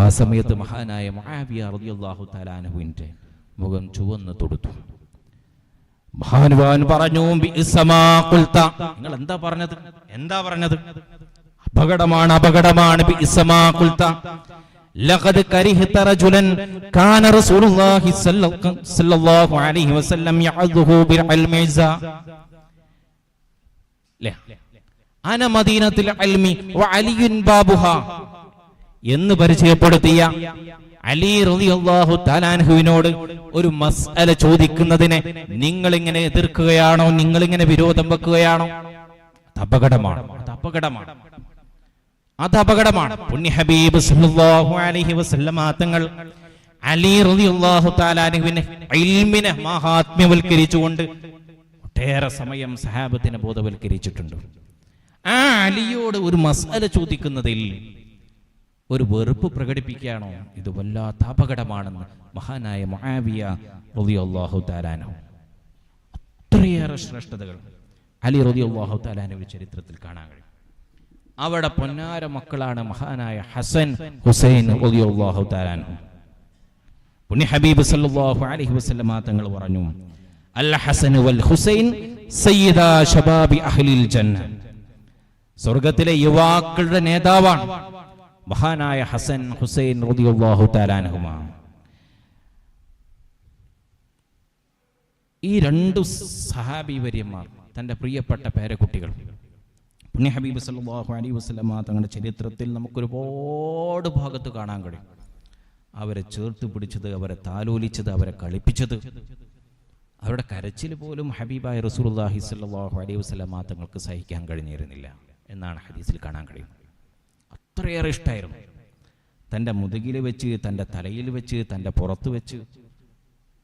ആ സമയത്ത് മഹാനായ മുആവിയ റളിയല്ലാഹു തആല അൻഹുവിന്റെ മുഖം ചുവന്ന് തൊടുത്തു. മഹാനുഭാവൻ പറഞ്ഞു, ബിഇസ്മാ ഖുൽത. നിങ്ങൾ എന്താ പറഞ്ഞത്? അപകടമാണ്. ബിഇസ്മാ ഖുൽത ലഖദ് കരിഹത റജുലൻ കാന റസൂലുള്ളാഹി സ്വല്ലല്ലാഹു അലൈഹി വസല്ലം യഅദുഹു ബിൽ ഇൽമിസ അന മദീനത്തുൽ ഇൽമി വ അലിയുൻ ബാബുഹാ എന്ന് പരിചയപ്പെടുത്തിയ അലി റളിയല്ലാഹു തആല അൻഹുവിനോട് ഒരു മസ്അല ചോദിക്കുന്നതിനെ നിങ്ങൾ ഇങ്ങനെ എതിർക്കുകയാണോ, നിങ്ങൾ ഇങ്ങനെ വിരോധം വെക്കുകയാണോ? അത് അപകടമാണ്. പുണ്യ ഹബീബ് സല്ലല്ലാഹു അലൈഹി വസല്ലമ തങ്ങൾ അലി റളിയല്ലാഹു തആല അൻഹുവിനെ ഇൽമിനെ മഹാത്മ്യവൽക്കരിച്ചുകൊണ്ട് ഒട്ടേറെ സമയം സഹാബത്തിനെ ബോധവൽക്കരിച്ചിട്ടുണ്ട്. ആ അലിയോട് ഒരു മസ്അല ചോദിക്കുന്നതിൽ ഒരു വെറുപ്പ് പ്രകടിപ്പിക്കുകയാണോ? ഇത് വല്ലാത്ത അപകടമാണെന്ന് മഹാനായ മുആവിയ റളിയല്ലാഹു തആല അൻഹു. അത്രയേറെ ശ്രേഷ്ഠതകൾ അലി റളിയല്ലാഹു തആല അൻഹുവിന്റെ ചരിത്രത്തിൽ കാണാൻ കഴിയും. അവിടെ പൊന്നാര മക്കളാണ് മഹാനായ ഹസൻ ഹുസൈൻ റളിയല്ലാഹു തആല അൻഹു. പുണ്യ ഹബീബ് സല്ലല്ലാഹു അലൈഹി വസല്ലമ തങ്ങൾ പറഞ്ഞു, അൽ ഹസൻ വൽ ഹുസൈൻ സയ്യിദാ ശബാബി അഹ്ലിൽ ജന്ന. സ്വർഗ്ഗത്തിലെ യുവാക്കളുടെ നേതാവാണ് മഹാനായ ഹസൻ ഹുസൈൻ റളിയല്ലാഹു തആല അൻഹുമാ. ഈ രണ്ടു സഹാബി വര്യന്മാർ തന്റെ പ്രിയപ്പെട്ട പേരക്കുട്ടികൾ പുണ്യ ഹബീബ് സല്ലല്ലാഹു അലൈഹി വസല്ലമ തങ്ങളുടെ ചരിത്രത്തിൽ നമുക്കൊരുപാട് ഭാഗത്ത് കാണാൻ കഴിയും. അവരെ ചേർത്ത് പിടിച്ചത്, അവരെ താലോലിച്ചത്, അവരെ കളിപ്പിച്ചത്, അവരുടെ കരച്ചിൽ പോലും ഹബീബായ റസൂലുള്ളാഹി സ്വല്ലല്ലാഹു അലൈഹി വസല്ലമ തങ്ങൾക്ക് സഹിക്കാൻ കഴിഞ്ഞിരുന്നില്ല എന്നാണ് ഹദീസിൽ കാണാൻ കഴിയുന്നത്. അത്രയേറെ ഇഷ്ടമായിരുന്നു. തൻ്റെ മുതുകിൽ വെച്ച്, തൻ്റെ തലയിൽ വെച്ച്, തൻ്റെ പുറത്ത് വെച്ച്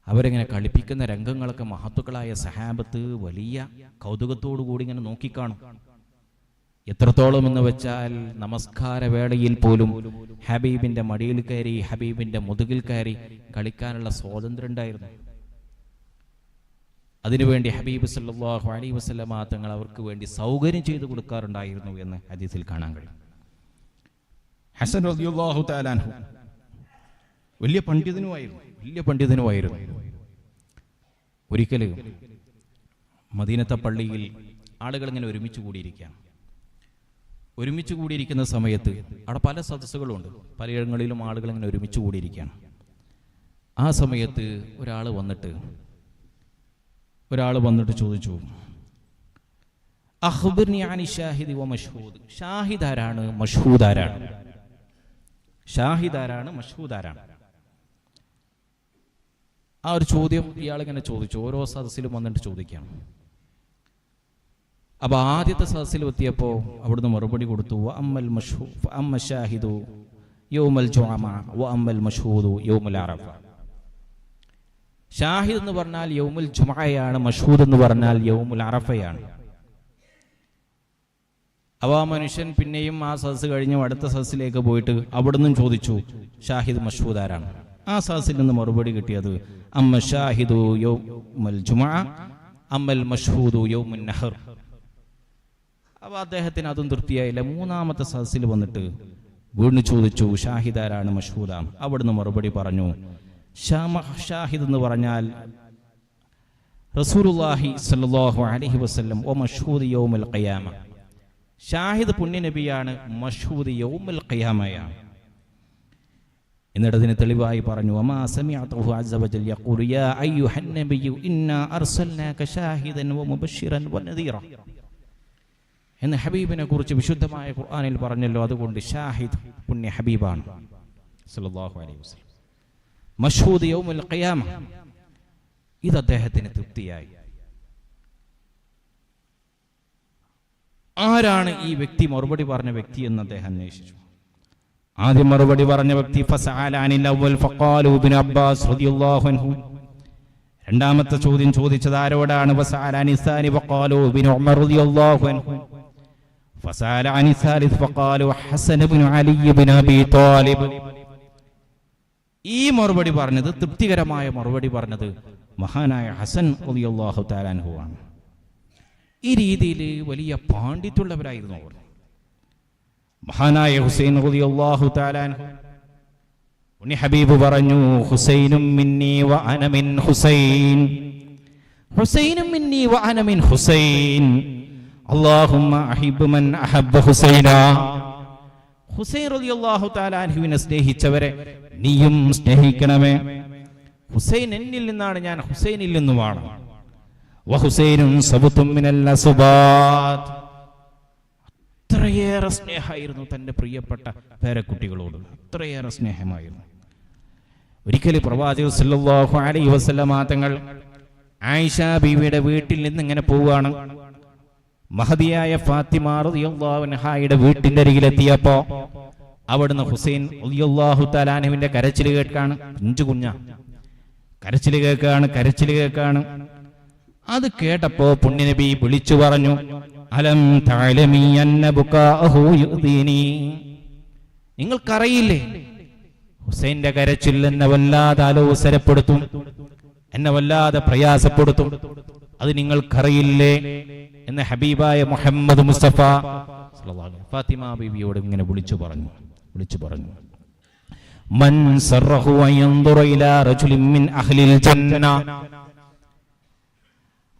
അവരെങ്ങനെ കളിപ്പിക്കുന്ന രംഗങ്ങളൊക്കെ മഹത്തുക്കളായ സഹാബത്ത് വലിയ കൗതുകത്തോടു കൂടി ഇങ്ങനെ നോക്കിക്കാണും. എത്രത്തോളം എന്ന് വെച്ചാൽ നമസ്കാര വേളയിൽ പോലും ഹബീബിന്റെ മടിയിൽ കയറി, ഹബീബിന്റെ മുതുകിൽ കയറി കളിക്കാനുള്ള സ്വാതന്ത്ര്യം ഉണ്ടായിരുന്നു. അതിനുവേണ്ടി ഹബീബ് സല്ലല്ലാഹു അലൈഹി വസല്ലമ തങ്ങൾ അവർക്ക് വേണ്ടി സൗകര്യം ചെയ്തു കൊടുക്കാറുണ്ടായിരുന്നു എന്ന് ഹദീസിൽ കാണാൻ കഴിയും. ഹസൻ റളിയല്ലാഹു തആല അൻഹു വലിയ പണ്ഡിതനുമായിരുന്നു. ഒരിക്കൽ മദീനത്തെ പള്ളിയിൽ ആളുകൾ ഇങ്ങനെ ഒരുമിച്ച് കൂടിയിരിക്കുന്ന സമയത്ത് അവിടെ പല സദസ്സുകളുണ്ട്, പലയിടങ്ങളിലും ആളുകൾ ഇങ്ങനെ ഒരുമിച്ച് കൂടിയിരിക്കുകയാണ്. ആ സമയത്ത് ഒരാൾ വന്നിട്ട് ചോദിച്ചു, അഖ്ബിർനി അനി ഷാഹിദി വ മഷ്ഹൂദ്. ഷാഹിദാരാണ്, മഷ്ഹൂദാരാണ്? ആ ഒരു ചോദ്യം ഇയാളിങ്ങനെ ചോദിച്ചു. ഓരോ സദസ്സിലും വന്നിട്ട് ചോദിക്കാം. അപ്പൊ ആദ്യത്തെ സദസ്സിൽ എത്തിയപ്പോൾ അവിടുന്ന് മറുപടി കൊടുത്തു, അമ്മ ഷാഹിദു യൗമൽ ജുഅമ വ അമ്മൽ മഷ്ഹൂദു യൗമുൽ അറഫ. ഷാഹിദ് എന്ന് പറഞ്ഞാൽ യൗമുൽ ജുമഅയാണ്, മഷ്ഹൂദ് എന്ന് പറഞ്ഞാൽ യൗമുൽ അറഫയാണ്. അവ ആ മനുഷ്യൻ പിന്നെയും ആ സദസ്സ് കഴിഞ്ഞ് അടുത്ത സദസ്സിലേക്ക് പോയിട്ട് അവിടുന്ന് ചോദിച്ചു, ഷാഹിദ് മഷ്ഹൂദ് ആരാണ്? ആ സദസ്സിൽ നിന്ന് മറുപടി കിട്ടിയത് അമ്മ ഷാഹിദു യൗമുൽ ജുമഅ അമ്മൽ മഷ്ഹൂദു യൗമുൻ നഹർ. അപ്പൊ അദ്ദേഹത്തിന് അതും തൃപ്തിയായില്ല. മൂന്നാമത്തെ സദസ്സിൽ വന്നിട്ട് വീണ്ടും ചോദിച്ചു, ഷാഹിദ് ആരാണ്, മഷ്ഹൂദാണ്? അവിടുന്ന് മറുപടി പറഞ്ഞു, ഷാഹിദ് എന്ന് പറഞ്ഞാൽ റസൂലുള്ളാഹി സ്വല്ലല്ലാഹു അലൈഹി വസല്ലം വ മഷ്ഹൂദ് യൗമുൽ ഖിയാമ. ഷാഹിദ് പുണ്യനബിയാണ്, മഷ്ഹൂദ് യൗമുൽ ഖിയാമയാണ്. എന്നിട്ട് അതിന് തെളിവായി പറഞ്ഞു, വമാ സമിഅതുഹു അസ്സ വജൽ യഖൂലു യാ അയ്യുഹൻ നബിയ്യു ഇന്നാ അർസൽനാക ഷാഹിദൻ വ മുബശ്ശിറൻ വ നദീറ എന്ന് ഹബീബിനെ കുറിച്ച് വിശുദ്ധമായ ഖുർആനിൽ പറഞ്ഞല്ലോ. അതുകൊണ്ട് ഷാഹിദ് പുണ്യ ഹബീബാണ് സല്ലല്ലാഹു അലൈഹി വസല്ലം. മഷ്ഹൂദ് യൗമുൽ ഖിയാമ, ഇത് അദ്ദേഹത്തിന് തൃപ്തിയായി. ആരാണ് ഈ വ്യക്തി, മറുപടി പറഞ്ഞ വ്യക്തി എന്ന് അദ്ദേഹം അന്വേഷിച്ചു. ആദ്യം മറുപടി പറഞ്ഞ വ്യക്തി ഫസഅല അനിൽ അവ്വൽ ഫഖാലു ഇബ്നു അബ്ബാസ് റളിയല്ലാഹു അൻഹു. രണ്ടാമത്തെ ചോദ്യം ചോദിച്ചത് ആരോടാണ്? വസഅല അനിസാനി വഖാലു ഇബ്നു ഉമർ റളിയല്ലാഹു അൻഹു. ഫസഅല അനിസാലിസ് വഖാലു ഹസൻ ഇബ്നു അലി ഇബ്നു അബി ത്വാലിബ്. ഈ മറുപടി പറഞ്ഞത്, തൃപ്തികരമായ മറുപടി പറഞ്ഞത് മഹാനായ ഹസൻ റളിയല്ലാഹു തആല അൻഹു ആണ്. ഈ രീതിയിൽ വലിയ പാണ്ഡിത്യമുള്ളവരായിരുന്നു അവർ. മഹാനായ ഹുസൈൻ റളിയല്ലാഹു തആല അൻഹു, ഉണ്ണി ഹബീബ് പറഞ്ഞു, ഹുസൈനും മിന്നി വ അന മിൻ ഹുസൈൻ, ഹുസൈനും മിന്നി വ അന മിൻ ഹുസൈൻ, അല്ലാഹുമ്മ അഹിബ്ബ് മൻ അഹബ്ബ ഹുസൈന. ഹുസൈൻ റളിയല്ലാഹു തആല അൻഹുവിനെ സ്നേഹിച്ചവരെ നീയും സ്നേഹിക്കണമേ. ഹുസൈൻ എന്നിൽ നിന്നാണ്, ഞാൻ ഹുസൈനിൽ നിന്നുമാണ്. വ ഹുസൈനും സബതും മിനൽ അസ്ബാത്ത്. അത്രയേറെ സ്നേഹമായിരുന്നു തൻ്റെ പ്രിയപ്പെട്ട പേരക്കുട്ടികളോട്, അത്രയേറെ സ്നേഹമായിരുന്നു. ഒരിക്കൽ പ്രവാചകർ സല്ലല്ലാഹു അലൈഹി വസല്ലമ തങ്ങൾ ആയിഷ ബീവിയുടെ വീട്ടിൽ നിന്ന് ഇങ്ങനെ പോവുകയാണ്. മഹദിയായ ഫാത്തിമ റളിയല്ലാഹു അൻഹയുടെ വീട്ടിന്റെ അരികിലെത്തിയപ്പോ അവിടുന്ന് ഹുസൈൻ റളിയല്ലാഹു തആല അൻഹുവിന്റെ കരച്ചിൽ കേൾക്കാണ്. പിഞ്ചു കുഞ്ഞാ, കരച്ചിൽ കേൾക്കാണ്. അത് കേട്ടപ്പോ പുണ്യനബി വിളിച്ചു പറഞ്ഞു, അലം തഅലമി അന്ന ബുകാഅഹു യുദീനി. നിങ്ങൾക്കറിയില്ലേ ഹുസൈന്റെ കരച്ചിൽ എന്നെ വല്ലാതെ ആലോസരപ്പെടുത്തും, എന്നെ വല്ലാതെ പ്രയാസപ്പെടുത്തും, അത് നിങ്ങൾക്കറിയില്ലേ എന്ന് ഹബീബായ മുഹമ്മദ് മുസ്തഫ സല്ലല്ലാഹു അലൈഹി വസല്ലം ഫാത്തിമ ബീവിയോട് ഇങ്ങനെ വിളിച്ചു പറഞ്ഞു. മൻ സറഹു അയൻദുറ ഇലാ റജുലിൻ മിൻ അഹ്ലിൽ ജന്ന,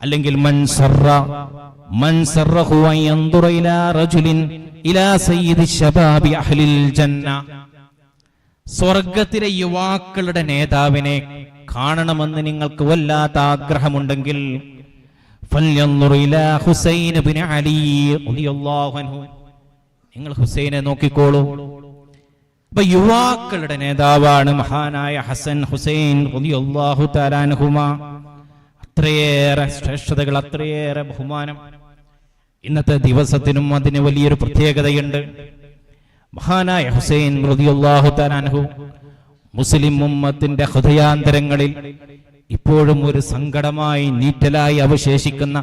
അല്ലെങ്കിൽ മൻ സറഹു അയൻദുറ ഇലാ റജുലിൻ ഇലാ സയ്യിദി ശബാബി അഹ്ലിൽ ജന്ന. സ്വർഗ്ഗത്തിലെ യുവാക്കളുടെ നേതാവിനെ കാണണമെന്ന് നിങ്ങൾക്ക് വല്ലാത്ത ആഗ്രഹമുണ്ടെങ്കിൽ ഫൽയൻദുർ ഇലാ ഹുസൈൻ ഇബ്നു അലി റളിയല്ലാഹു അൻഹു, നിങ്ങൾ ഹുസൈനെ നോക്കിക്കോളൂ. അപ്പൊ യുവാക്കളുടെ നേതാവാണ് മഹാനായ ഹസൻ ഹുസൈൻ റളിയല്ലാഹു തആല അൻഹുമാ. അത്രയേറെ ശ്രേഷ്ഠതകൾ, അത്രയേറെ ബഹുമാനം. ഇന്നത്തെ ദിവസത്തിനും അതിന് വലിയൊരു പ്രത്യേകതയുണ്ട്. മഹാനായ ഹുസൈൻ റളിയല്ലാഹു തആല അൻഹു മുസ്ലിം ഉമ്മത്തിന്റെ ഹൃദയാന്തരങ്ങളിൽ ഇപ്പോഴും ഒരു സങ്കടമായി നീറ്റലായി അവശേഷിക്കുന്ന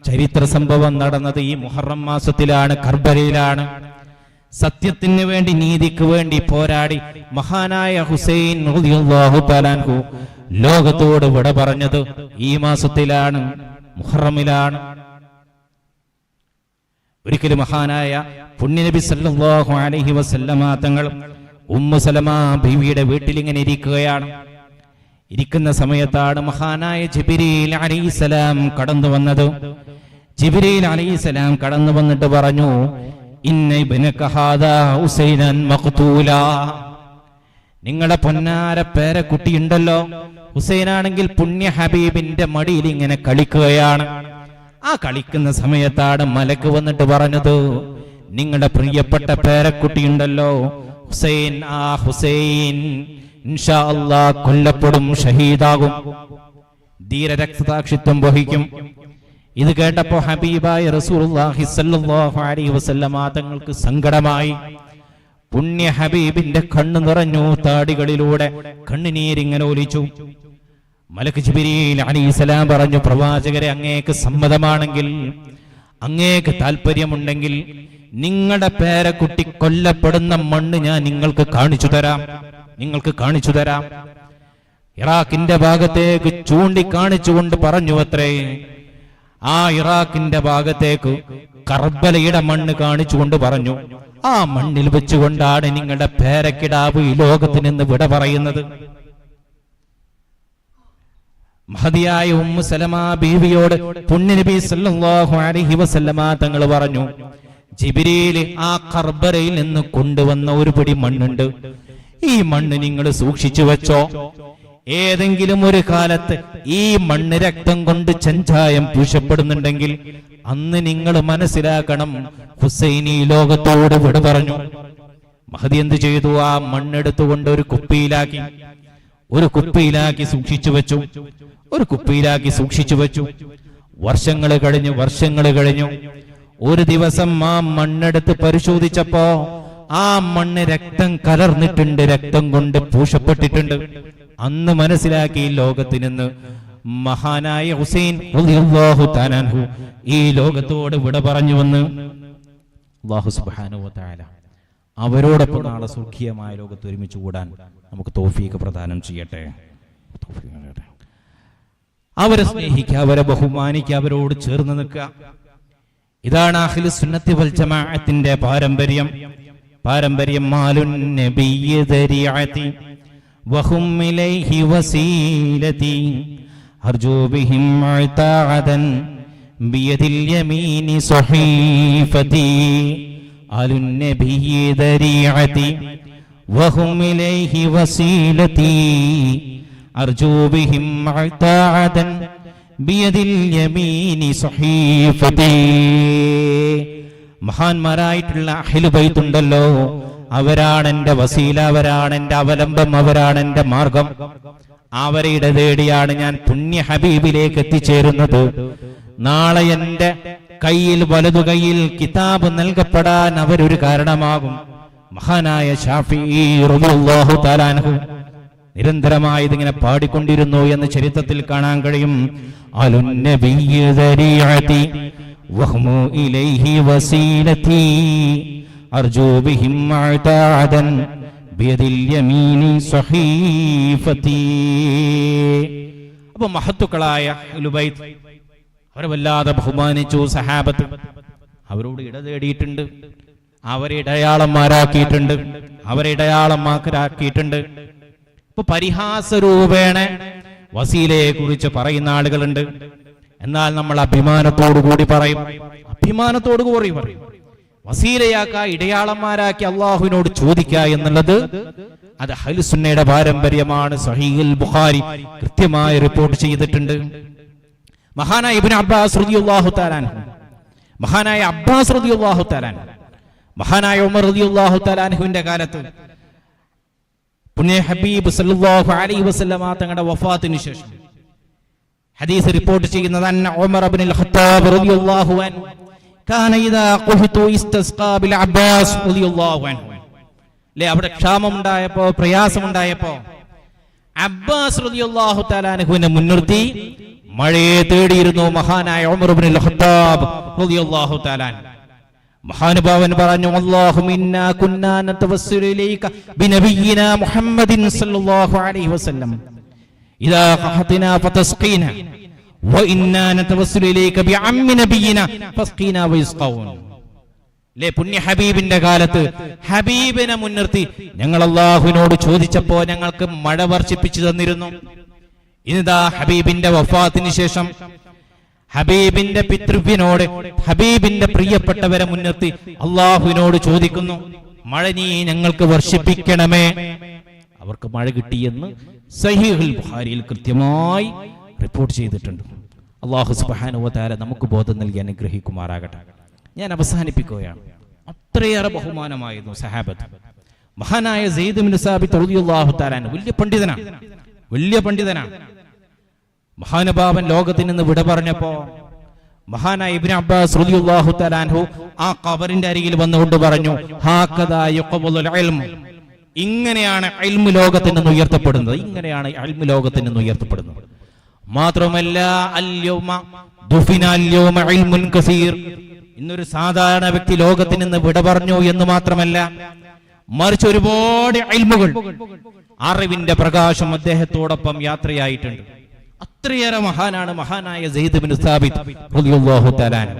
ചരിത്ര സംഭവം നടന്നത് ഈ മുഹറം മാസത്തിലാണ്, കർബലയിലാണ്. സത്യത്തിന് വേണ്ടി, നീതിക്ക് വേണ്ടി പോരാടി മഹാനായ ഹുസൈൻ റളിയല്ലാഹു തആല അൻഹു ലോകത്തോട് വിട പറഞ്ഞത് ഈ മാസത്തിലാണ്, മുഹറമിലാണ്. ഒരിക്കലും മഹാനായ പുണ്യനബി സല്ലല്ലാഹു അലൈഹി വസല്ലമ തങ്ങൾ ഉമ്മു സലമ ബീവിയുടെ വീട്ടിൽ ഇങ്ങനെ ഇരിക്കുന്ന സമയത്താണ് മഹാനായ ജിബ്രീൽ അലൈഹിസ്സലാം കടന്നു വന്നത്. ജിബ്രീൽ അലൈഹിസ്സലാം കടന്നു വന്നിട്ട് പറഞ്ഞു, ഇന്ന ഇബ്നക ഹാദാ ഹുസൈനൻ മഖ്തൂല. നിങ്ങളുടെ പൊന്നാര പേരക്കുട്ടിയുണ്ടല്ലോ, ഹുസൈനാണെങ്കിൽ പുണ്യ ഹബീബിന്റെ മടിയിൽ ഇങ്ങനെ കളിക്കുകയാണ്. ആ കളിക്കുന്ന സമയത്താണ് മലക്ക് വന്നിട്ട് പറഞ്ഞത്, നിങ്ങളുടെ പ്രിയപ്പെട്ട പേരക്കുട്ടിയുണ്ടല്ലോ ഹുസൈൻ, ആ ഹുസൈൻ ഇൻഷാ അല്ലാഹ് കൊല്ലപ്പെടും, ഷഹീദാകും, ധീരരക്തസാക്ഷിത്വം വഹിക്കും. ഇത് കേട്ടപ്പോ ഹബീബായ റസൂലുള്ളാഹി സ്വല്ലല്ലാഹു അലൈഹി വസല്ലമ തങ്ങൾക്ക് സങ്കടമായി. പുണ്യ ഹബീബിന്റെ കണ്ണു നിറഞ്ഞു, താടികളിലൂടെ കണ്ണുനീരിങ്ങനെ ഒലിച്ചു. മലക്ക് ജിബ്രീൽ അലൈഹിസ്സലാം പറഞ്ഞു, പ്രവാചകരെ, അങ്ങേക്ക് സമ്മതമാണെങ്കിൽ, അങ്ങേക്ക് താല്പര്യമുണ്ടെങ്കിൽ നിങ്ങളുടെ പേരക്കുട്ടി കൊല്ലപ്പെടുന്ന മണ്ണ് ഞാൻ നിങ്ങൾക്ക് കാണിച്ചു തരാം. ഇറാഖിന്റെ ഭാഗത്തേക്ക് ചൂണ്ടിക്കാണിച്ചുകൊണ്ട് പറഞ്ഞു അത്രേ. ആ ഇറാഖിന്റെ ഭാഗത്തേക്ക് കർബലയുടെ മണ്ണ് കാണിച്ചുകൊണ്ട് പറഞ്ഞു, ആ മണ്ണിൽ വെച്ചുകൊണ്ടാണ് നിങ്ങളുടെ പേരക്കിടാവ് ഈ ലോകത്ത് നിന്ന് വിട പറയുന്നത്. മഹദിയായ ഉമ്മു സലമ ബീവിയോട് പുണ്യനബി സല്ലല്ലാഹു അലൈഹി വസല്ലമ തങ്ങൾ പറഞ്ഞു, ജിബ്രീൽ ആ കർബലയിൽ നിന്ന് കൊണ്ടുവന്ന ഒരു പിടി മണ്ണുണ്ട്, ഈ മണ്ണ് നിങ്ങൾ സൂക്ഷിച്ചു വെച്ചോ. ഏതെങ്കിലും ഒരു കാലത്ത് ഈ മണ്ണ് രക്തം കൊണ്ട് ചെഞ്ചായം പൂശപ്പെടുന്നുണ്ടെങ്കിൽ അന്ന് നിങ്ങൾ മനസ്സിലാക്കണം, ഹുസൈൻ ഈ ലോകത്തോട് വിട പറഞ്ഞു. മഹദി എന്ത് ചെയ്തു? ആ മണ്ണെടുത്തുകൊണ്ട് ഒരു കുപ്പിയിലാക്കി സൂക്ഷിച്ചു വെച്ചു. വർഷങ്ങൾ കഴിഞ്ഞു. ഒരു ദിവസം ആ മണ്ണെടുത്ത് പരിശോധിച്ചപ്പോ ആ മണ്ണ് രക്തം കലർന്നിട്ടുണ്ട്, രക്തം കൊണ്ട് പൂശപ്പെട്ടിട്ടുണ്ട്. അന്ന് മനസ്സിലാക്കി ലോകത്ത് നിന്ന് മഹാനായ ഹുസൈൻ റളിയല്ലാഹു തആല അൻഹു ഈ ലോകത്തോട് വിട പറഞ്ഞുവെന്ന് അല്ലാഹു സുബ്ഹാനഹു വ തആല അവരോടൊപ്പം നാളെ സുഖീയമായ ലോകത്ത് ഒരുമിച്ച് കൂടാൻ നമുക്ക് തൗഫീഖ് പ്രദാനം ചെയ്യട്ടെ. അവരെ സ്നേഹിക്കുക, അവരെ ബഹുമാനിക്കുക, അവരോട് ചേർന്ന് നിൽക്കുക. ഇതാണ് അഹ്ലുസ് സുന്നത്തി വൽ ജമാഅത്തിന്റെ പാരമ്പര്യം. മാലുൻ നബിയ്യ ദരിഅതി വഹും ഇലൈഹി വസീലതി അർജു ബിഹിം മുഅതഅദൻ ബിയദിൽ യമീനി സഹീഫതി ആലുൻ നബിയ്യ ദരിഅതി വഹും ഇലൈഹി വസീലതി അർജു ബിഹിം മുഅതഅദൻ ബിയദിൽ യമീനി സഹീഫതി. മഹാന്മാരായിട്ടുള്ള അഹ്ലു ബൈത്ത് ഉണ്ടല്ലോ, അവരാണ് എൻ്റെ വസീല, അവരാണ് എൻ്റെ അവലംബം, അവരാണ് എൻ്റെ മാർഗം. അവരുടെ തേടിയാണ് ഞാൻ പുണ്യ ഹബീബിലേക്ക് എത്തിച്ചേരുന്നത്. നാളെ എൻ്റെ കയ്യിൽ, വലതു കയ്യിൽ കിതാബ് നൽകപ്പെടാൻ അവരൊരു കാരണമാകും. മഹാനായ ശാഫിഈ റളിയല്ലാഹു തആല അൻഹു നിരന്തരമായി ഇതിങ്ങനെ പാടിക്കൊണ്ടിരുന്നു എന്ന് ചരിത്രത്തിൽ കാണാൻ കഴിയും. അലുൻ നബിയ്യ ദരിഅതി വഹ്മു ഇലൈഹി വസീലതി അർജു ബിഹിം മുഅതഅദൻ ബിയദിൽ യമീനി സഹീഫതി. അപ്പോൾ മഹത്തുക്കളായ അഹ്ലുൽ ബൈത്ത് അവരെ വല്ലാതെ ബഹുമാനിച്ചു സഹാബത്ത്. അവരോട് ഇടതേടിയിട്ടുണ്ട്, അവരെ ഇടയാളന്മാരാക്കിയിട്ടുണ്ട്, അവരെ ഇടയാളന്മാരാക്കിയിട്ടുണ്ട്. ഇപ്പൊ പരിഹാസരൂപേണ വസീലയെ കുറിച്ച് പറയുന്ന ആളുകളുണ്ട്. എന്നാൽ നമ്മൾ അഭിമാനത്തോടു കൂടി പറയും, വസീലയാക്ക, ഇടയാളന്മാരാക്കി അള്ളാഹുവിനോട് ചോദിക്കുക എന്നുള്ളത് അത് അഹ്ലുസ് സുന്നയുടെ പാരമ്പര്യമാണ്. സ്വഹീഹുൽ ബുഖാരി കൃത്യമായി റിപ്പോർട്ട് ചെയ്തിട്ടുണ്ട്. മഹാനായ ഇബ്നു അബ്ബാസ് റളിയല്ലാഹു തആല അൻഹു, മഹാനായ അബ്ബാസ് റളിയല്ലാഹു തആല അൻഹു, മഹാനായ ഉമർ റളിയല്ലാഹു തആല അൻഹുവിന്റെ കാലത്ത് പുണ്യ ഹബീബ് സല്ലല്ലാഹു അലൈഹി വസല്ലമ തങ്ങളുടെ വഫാത്തിന് ശേഷം ഹദീസ് റിപ്പോർട്ട് ചെയ്യുന്നത് അന്ന ഉമർ ഇബ്നുൽ ഖത്താബ് റളിയല്ലാഹു അൻഹു കാന ഇദാ ഖുഹിതു ഇസ്തസ്ഖാ ബിൽ അബ്ബാസ് റളിയല്ലാഹു അൻഹു. അവിടെ ക്ഷാമം ഉണ്ടായപ്പോ, പ്രയാസം ഉണ്ടായപ്പോ അബ്ബാസ് റളിയല്ലാഹു തആല അൻഹുവിനെ മുൻനിർത്തി മഴയെ തേടിയിരുന്നു മഹാനായ ഉമർ ഇബ്നുൽ ഖത്താബ് റളിയല്ലാഹു തആല അൻഹു. മഹാനുഭാവൻ പറഞ്ഞു, അല്ലാഹുമ്മ ഇന്നാ കുന്നാ നതവസ്സലു ഇലൈക ബിനബിയിനാ മുഹമ്മദിൻ സല്ലല്ലാഹു അലൈഹി വസല്ലം ഇദാ ഖഹതിനാ ഫതസ്ഖീനാ വഇന്നാ നതവസ്സലു ഇലൈക ബിഅമ്മി നബിയിനാ ഫസ്ഖീനാ വയസ്ഖൗൻ. പുണ്യ ഹബീബിന്റെ കാലത്ത് ഹബീബിനെ മുൻനിർത്തി ഞങ്ങൾ അല്ലാഹുവിനോട് ചോദിച്ചപ്പോ ഞങ്ങൾക്ക് മഴ വർഷിപ്പിച്ചു തന്നിരുന്നു. ഇതാ ഹബീബിന്റെ വഫാത്തിന് ശേഷം ഹബീബിന്റെ പിതൃവ്യനോട്, ഹബീബിന്റെ പ്രിയപ്പെട്ടവരെ മുൻനിർത്തി അള്ളാഹുവിനോട് ചോദിക്കുന്നു, മഴ നീ ഞങ്ങൾക്ക് വർഷിപ്പിക്കണമേ. അവർക്ക് മഴ കിട്ടിയെന്ന് സഹീഹുൽ ബുഖാരിയിൽ കൃത്യമായി റിപ്പോർട്ട് ചെയ്തിട്ടുണ്ട്. അല്ലാഹു സുബ്ഹാനഹു വ തആല നമുക്ക് ബോധം നൽകി അനുഗ്രഹിക്കുമാറാകട്ടെ. ഞാൻ അവസാനിപ്പിക്കുകയാണ്. അത്രയേറെ ബഹുമാനമായിരുന്നു സഹാബത്ത്. മഹാനായ സെയ്ദ് ഇബ്നു സാബിത്ത് റളിയല്ലാഹു തആല വലിയ പണ്ഡിതനാണ്. മഹാനുഭാവൻ ലോകത്തിൽ നിന്ന് വിട പറഞ്ഞപ്പോ മഹാനായ ഇബ്നു അബ്ബാസ് റളിയല്ലാഹു തആല അൻഹു ആ ഖബറിന്റെ അരികിൽ വന്നുകൊണ്ട് പറഞ്ഞു, ഹാകദാ യഖബുൽ ഇൽം, ഇങ്ങനെയാണ് ഇൽമു ലോകത്തിൽ നിന്ന് ഉയർത്തപ്പെടുന്നത്, ഇങ്ങനെയാണ് ഇൽമു ലോകത്തിൽ നിന്ന് ഉയർത്തപ്പെടുന്നത്. മാത്രമല്ല അൽയൗമ ദുഫിന അൽയൗമ ഇൽമുൻ കസീർ, ഇന്നൊരു സാധാരണ വ്യക്തി ലോകത്തിൽ നിന്ന് വിട പറഞ്ഞു എന്ന് മാത്രമല്ല, മറിച്ച് ഒരുപാട് ഇൽമുകൾ, അറിവിന്റെ പ്രകാശം അദ്ദേഹത്തോടൊപ്പം യാത്രയായിട്ടുണ്ട്. അത്രയേറെ മഹാനാണ് മഹാനായ സെയ്ദ് ഇബ്നു സാബിത്ത് റളിയല്ലാഹു തആല അൻഹു.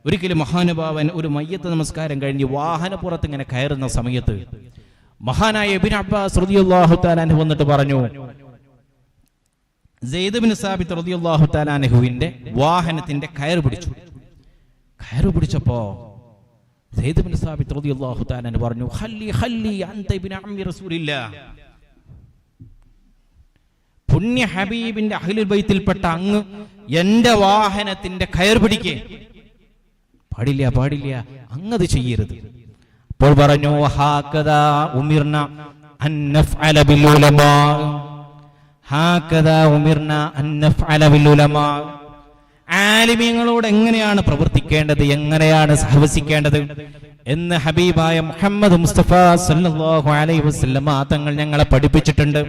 ഒരിക്കലും മഹാനുഭാവൻ ഒരു മയ്യത്ത് നമസ്കാരം കഴിഞ്ഞ് വാഹനപ്പുറത്ത് ഇങ്ങനെ കയറുന്ന സമയത്ത് മഹാനായ ഇബ്നു അബ്ബാസ് റളിയല്ലാഹു തആല അൻഹു വന്നിട്ട് പറഞ്ഞു, സെയ്ദ് ഇബ്നു സാബിത്ത് റളിയല്ലാഹു തആല അൻഹുവിന്റെ വാഹനത്തിന്റെ കയറ് പിടിച്ചപ്പോ സെയ്ദ് ഇബ്നു സാബിത്ത് റളിയല്ലാഹു തആല അൻഹു പറഞ്ഞു, ഖല്ലി അൻത ഇബ്നു അമ്മി റസൂലില്ലാഹ്, പുണ്യ ഹബീബിന്റെ അഹ്ലുൽ ബൈത്തിൽപ്പെട്ട അങ്ങ് എന്റെ വാഹനത്തിന്റെ കയർ പിടിക്കേ. പാടില്ല, അങ്ങത് ചെയ്യരുത്. അപ്പോൾ പറഞ്ഞു, ഹാകദാ ഉമിർന അൻ നഫ്അല ബിൽ ഉലമാ, ഹാകദാ ഉമിർന അൻ നഫ്അല ബിൽ ഉലമാ. ആലിമീങ്ങളോട് എങ്ങനെയാണ് പ്രവർത്തിക്കേണ്ടത്, എങ്ങനെയാണ് സഹവസിക്കേണ്ടത് എന്ന് ഹബീബായ മുഹമ്മദ് മുസ്തഫ സല്ലല്ലാഹു അലൈഹി വസല്ലമ തങ്ങൾ ഞങ്ങളെ പഠിപ്പിച്ചിട്ടുണ്ട്.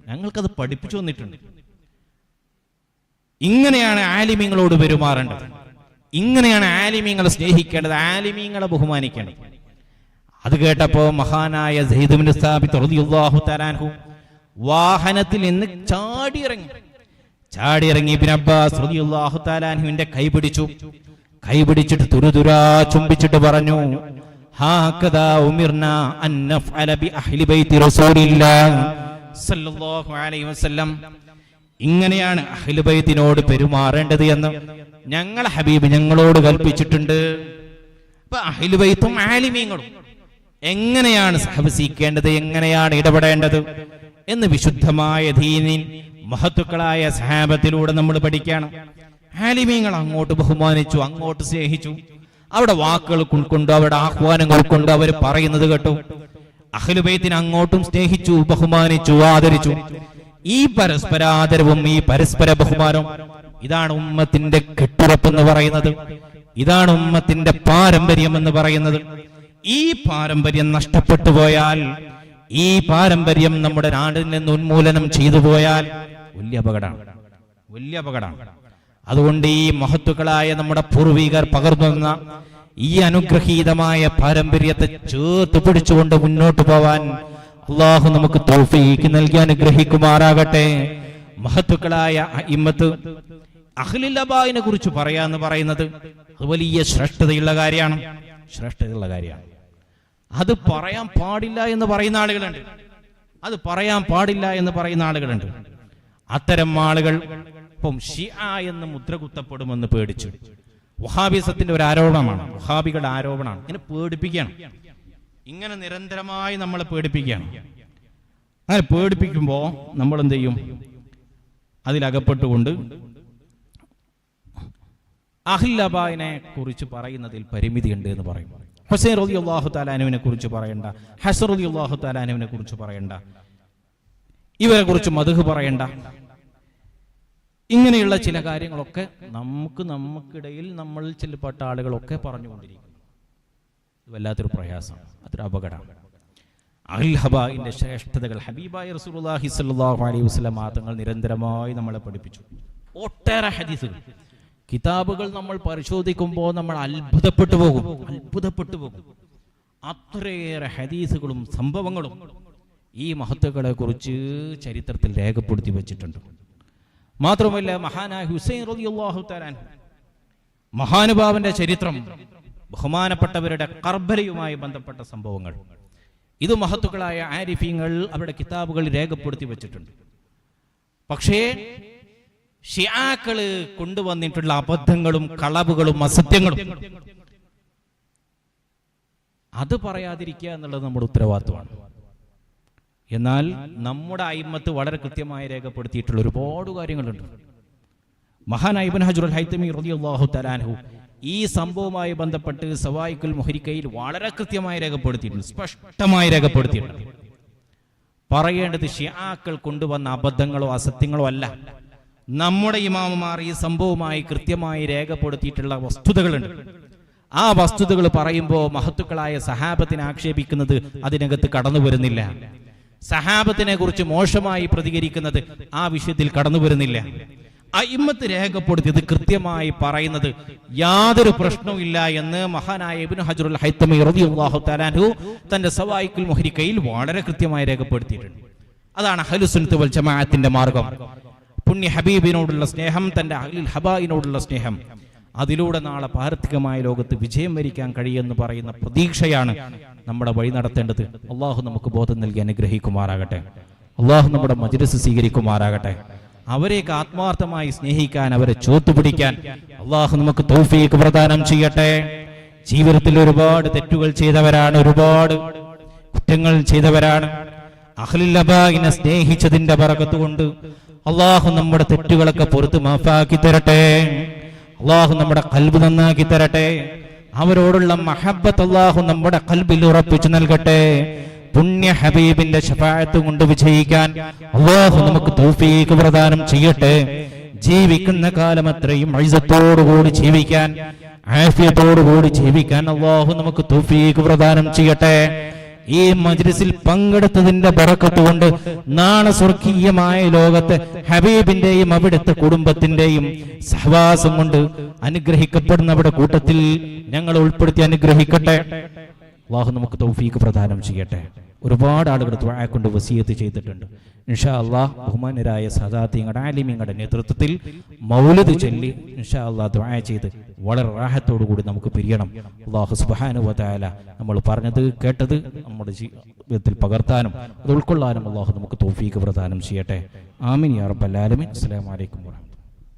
ഞങ്ങൾക്കത് പഠിപ്പിച്ചു വന്നിട്ടുണ്ട്. ഇങ്ങനെയാണ് ആലിമീങ്ങളോട് പെരുമാറേണ്ടത്, ഇങ്ങനെയാണ് ആലിമീങ്ങളെ സ്നേഹിക്കേണ്ടത്, ആലിമീങ്ങളെ ബഹുമാനിക്കേണ്ടത്. അത് കേട്ടപ്പോ മഹാനായ സയ്യിദ് ഇബ്നു സാബിത്ത് റളിയല്ലാഹു തആല അൻഹു വാഹനത്തിൽ നിന്ന് ചാടിയിറങ്ങി ഇബ്നു അബ്ബാസ് റളിയല്ലാഹു തആല അൻഹുവിന്റെ കൈപിടിച്ചിട്ട് തുരുതുരാ ചുംബിച്ചിട്ട് പറഞ്ഞു, ഹാകദാ ഉമിർനാ അൻ നഫ്അല ബി അഹ്ലി ബൈത്തി റസൂലില്ലാഹ് സല്ലല്ലാഹു അലൈഹി വസല്ലം, ഇങ്ങനെയാണ് അഹ്ലു ബൈത്തിനോട് പെരുമാറേണ്ടത് എന്ന് ഞങ്ങളെ ഹബീബ് ഞങ്ങളോട് കൽപ്പിച്ചിട്ടുണ്ട്. അപ്പൊ അഹ്ലു ബൈത്തും ആലിമീങ്ങളും എങ്ങനെയാണ് സഹവസിക്കേണ്ടത്, എങ്ങനെയാണ് ഇടപെടേണ്ടത് എന്ന് വിശുദ്ധമായ ദീനിൽ മഹത്തുക്കളായ സഹാബത്തിലൂടെ നമ്മൾ പഠിക്കണം. ആലിമീങ്ങൾ അങ്ങോട്ട് ബഹുമാനിച്ചു, അങ്ങോട്ട് സ്നേഹിച്ചു, അവിടെ വാക്കുകൾ ഉൾക്കൊണ്ട്, അവിടെ ആഹ്വാനങ്ങൾ കൊണ്ട് അവർ പറയുന്നത് കേട്ടു. അഹ്ലു ബൈത്തിനെ അങ്ങോട്ടും സ്നേഹിച്ചു, ബഹുമാനിച്ചു, ആദരിച്ചു. ഈ പരസ്പരാദരവും ഈ പരസ്പര ബഹുമാനവും ഇതാണ് ഉമ്മത്തിന്റെ കെട്ടുറപ്പെന്ന് പറയുന്നത്, ഇതാണ് ഉമ്മത്തിന്റെ പാരമ്പര്യം എന്ന് പറയുന്നത്. ഈ പാരമ്പര്യം നഷ്ടപ്പെട്ടു പോയാൽ, ഈ പാരമ്പര്യം നമ്മുടെ നാടിൽ നിന്ന് ഉന്മൂലനം ചെയ്തു പോയാൽ വലിയ അപകടമാണ്. അതുകൊണ്ട് ഈ മഹത്തുക്കളായ നമ്മുടെ പൂർവികർ പകർന്നുവന്ന ഈ അനുഗ്രഹീതമായ പാരമ്പര്യത്തെ ചേർത്ത് പിടിച്ചുകൊണ്ട് മുന്നോട്ട് പോവാൻ അല്ലാഹു നമുക്ക് തൗഫീഖ് നൽകി അനുഗ്രഹിക്കുമാറാകട്ടെ. മഹത്തുക്കളായ ഇമ്മത്ത് അഹ്ലുൽ ഹബായിനെ കുറിച്ച് പറയാന്ന് പറയുന്നത് അത് വലിയ ശ്രേഷ്ഠതയുള്ള കാര്യമാണ്. അത് പറയാൻ പാടില്ല എന്ന് പറയുന്ന ആളുകളുണ്ട്. അത്തരം ആളുകൾ ഇപ്പം ഷിആ എന്ന് മുദ്ര കുത്തപ്പെടുമെന്ന് പേടിച്ചു. വഹാബിസത്തിന്റെ ഒരു ആരോപണമാണ്, വഹാബികളുടെ ആരോപണമാണ്. ഇങ്ങനെ പേടിപ്പിക്കുകയാണ്, ഇങ്ങനെ നിരന്തരമായി നമ്മളെ പേടിപ്പിക്കുകയാണ്. അങ്ങനെ പേടിപ്പിക്കുമ്പോ നമ്മൾ എന്ത് ചെയ്യും? അതിലകപ്പെട്ടുകൊണ്ട് അഹ്ലുൽ ഹബായിനെ കുറിച്ച് പറയുന്നതിൽ പരിമിതിയുണ്ട് എന്ന് പറയും. ഹുസൈൻ റളിയല്ലാഹു തആല അൻഹുവിനെ കുറിച്ച് പറയണ്ട, ഹസൻ റളിയല്ലാഹു തആല അൻഹുവിനെ കുറിച്ച് പറയണ്ട, ഇവരെ കുറിച്ച് മദ്ഹ് പറയണ്ട. ഇങ്ങനെയുള്ള ചില കാര്യങ്ങളൊക്കെ നമുക്കിടയിൽ നമ്മൾ ചിലപ്പെട്ട ആളുകളൊക്കെ പറഞ്ഞുകൊണ്ടിരിക്കുന്നു. വല്ലാത്തൊരു പ്രയാസമാണ്, അതൊരു അപകടമാണ്. അഹ്ലുൽ ഹബായിന്റെ ശ്രേഷ്ഠതകൾ ഹബീബായ റസൂലുള്ളാഹി സ്വല്ലല്ലാഹു അലൈഹി വസല്ലം തങ്ങൾ നിരന്തരമായി നമ്മളെ പഠിപ്പിച്ചു. ഒട്ടേറെ ഹദീസുകൾ, കിതാബുകൾ നമ്മൾ പരിശോധിക്കുമ്പോൾ നമ്മൾ അത്ഭുതപ്പെട്ടു പോകും. അത്രയേറെ ഹദീസുകളും സംഭവങ്ങളും ഈ മഹത്തുക്കളെ കുറിച്ച് ചരിത്രത്തിൽ രേഖപ്പെടുത്തി വെച്ചിട്ടുണ്ട്. മാത്രമല്ല മഹാനായ ഹുസൈൻ റളിയല്ലാഹു തആല അൻഹു മഹാനുഭാവന്റെ ചരിത്രം, ബഹുമാനപ്പെട്ടവരുടെ കർബലയുമായി ബന്ധപ്പെട്ട സംഭവങ്ങൾ, ഇത് മഹത്തുക്കളായ ആരിഫീങ്ങൾ അവരുടെ കിതാബുകൾ രേഖപ്പെടുത്തി വെച്ചിട്ടുണ്ട്. പക്ഷേ ഷിആക്കള് കൊണ്ടുവന്നിട്ടുള്ള അബദ്ധങ്ങളും കളവുകളും അസത്യങ്ങളും അത് പറയാതിരിക്കുക എന്നുള്ളത് നമ്മുടെ ഉത്തരവാദിത്വമാണ്. എന്നാൽ നമ്മുടെ അയിമ്മത്ത് വളരെ കൃത്യമായി രേഖപ്പെടുത്തിയിട്ടുള്ള ഒരുപാട് കാര്യങ്ങളുണ്ട്. മഹാനായ ഇബ്നു ഹജർ അൽ ഹൈതമി റളിയല്ലാഹു തആല അൻഹു ഈ സംഭവവുമായി ബന്ധപ്പെട്ട് സവായിഖുൽ മുഹരിക്കയിൽ വളരെ കൃത്യമായി രേഖപ്പെടുത്തിയിട്ടുണ്ട്, സ്പഷ്ടമായി രേഖപ്പെടുത്തിയിട്ടുണ്ട്. പറയേണ്ടത് ഷിആക്കൾ കൊണ്ടുവന്ന അബദ്ധങ്ങളോ അസത്യങ്ങളോ അല്ല. നമ്മുടെ ഇമാമുമാർ ഈ സംഭവമായി കൃത്യമായി രേഖപ്പെടുത്തിയിട്ടുള്ള വസ്തുതകളുണ്ട്. ആ വസ്തുതകൾ പറയുമ്പോൾ മഹത്തുക്കളായ സഹാബത്തിനെ ആക്ഷേപിക്കുന്നത് അതിനകത്ത് കടന്നു വരുന്നില്ല. സഹാബത്തിനെ കുറിച്ച് മോശമായി പ്രതികരിക്കുന്നത് ആ വിഷയത്തിൽ കടന്നു വരുന്നില്ല. അയിമ്മത്ത് രേഖപ്പെടുത്തിയത് കൃത്യമായി പറയുന്നത് യാതൊരു പ്രശ്നവുമില്ല എന്ന് മഹാനായ ഇബ്നു ഹജർ അൽ ഹൈതമി റളിയല്ലാഹു തആല അൻഹു തന്റെ സവായിഖുൽ മുഹരിക്കയിൽ വളരെ കൃത്യമായി രേഖപ്പെടുത്തിയിട്ടുണ്ട്. അതാണ് അഹ്ലുസ് സുന്നത്ത് വൽ ജമാഅത്തിന്റെ മാർഗം. പുണ്യ ഹബീബിനോടുള്ള സ്നേഹം, തന്റെ അഹ്ലുൽ ഹബായിനോടുള്ള സ്നേഹം, അതിലൂടെ നാളെ പാരത്രികമായ ലോകത്ത് വിജയം വരിക്കാൻ കഴിയുമെന്ന് പറയുന്ന പ്രതീക്ഷയാണ് നമ്മുടെ വഴി നടത്തേണ്ടത്. അള്ളാഹു നമുക്ക് ബോധം നൽകി അനുഗ്രഹിക്കുമാറാകട്ടെ. അള്ളാഹു നമ്മുടെ മജ്‌ലിസ് സ്വീകരിക്കുമാറാകട്ടെ. അവരെയൊക്കെ ആത്മാർത്ഥമായി സ്നേഹിക്കാൻ, അവരെ ചോത്തുപിടിക്കാൻ അള്ളാഹു നമുക്ക് തൗഫീഖ് പ്രദാനം ചെയ്യട്ടെ. ജീവിതത്തിൽ ഒരുപാട് തെറ്റുകൾ ചെയ്തവരാണ്, ഒരുപാട് കുറ്റങ്ങൾ ചെയ്തവരാണ്. അഹ്ലുൽ ഹബായിനെ സ്നേഹിച്ചതിന്റെ ബറകത്ത് കൊണ്ട് അള്ളാഹു നമ്മുടെ തെറ്റുകളൊക്കെ പുറത്ത് മാഫാക്കി തരട്ടെ. അള്ളാഹു നമ്മുടെ ഖൽബ് നന്നാക്കി തരട്ടെ. അവരോടുള്ള മഹബ്ബത്ത് അള്ളാഹു നമ്മുടെ ഖൽബിൽ ഉറപ്പിച്ചു നൽകട്ടെ. പുണ്യ ഹബീബിന്റെ ശഫാഅത്ത് കൊണ്ട് വിജയിക്കാൻ അള്ളാഹു നമുക്ക് തൗഫീഖ് പ്രദാനം ചെയ്യട്ടെ. ജീവിക്കുന്ന കാലം അത്രയും ഇസ്സത്തോടുകൂടി ജീവിക്കാൻ, ആഫിയത്തോടുകൂടി ജീവിക്കാൻ അള്ളാഹു നമുക്ക് തൗഫീഖ് പ്രദാനം ചെയ്യട്ടെ. ഈ മജ്ലിസിൽ പങ്കെടുത്തതിന്റെ ബറക്കത്ത് കൊണ്ട് നാളെ സ്വർഗീയമായ ലോകത്തെ ഹബീബിന്റെയും അവിടുത്തെ കുടുംബത്തിന്റെയും സഹവാസം കൊണ്ട് അനുഗ്രഹിക്കപ്പെടുന്നവരുടെ കൂട്ടത്തിൽ ഞങ്ങൾ ഉൾപ്പെടുത്തി അനുഗ്രഹിക്കട്ടെ. അല്ലാഹു നമുക്ക് തൗഫീഖ് പ്രദാനം ചെയ്യട്ടെ. ഒരുപാട് ആളുകൾ ദുആ കൊണ്ട് വസിയത്ത് ചെയ്തിട്ടുണ്ട്. ഇൻഷാ അല്ലാഹ് ബഹുമാനരായ സദാത്തിങ്ങളുടെ ആലിമീങ്ങളുടെ നേതൃത്വത്തിൽ മൗലിദ് ചൊല്ലി ഇൻഷാ അല്ലാഹ് ദുആ ചെയ്ത് വളരെ റാഹത്തോടു കൂടി നമുക്ക് പിരിയണം. അല്ലാഹു സുബ്ഹാനഹു വ തആല നമ്മൾ പറഞ്ഞത് കേട്ടത് നമ്മുടെ ജീവിതത്തിൽ പകർത്താനും അത് ഉൾക്കൊള്ളാനും അല്ലാഹു നമുക്ക് തൗഫീഖ് പ്രദാനം ചെയ്യട്ടെ. ആമീൻ യാ റബ്ബൽ ആലമീൻ. അസ്സലാമു അലൈക്കും.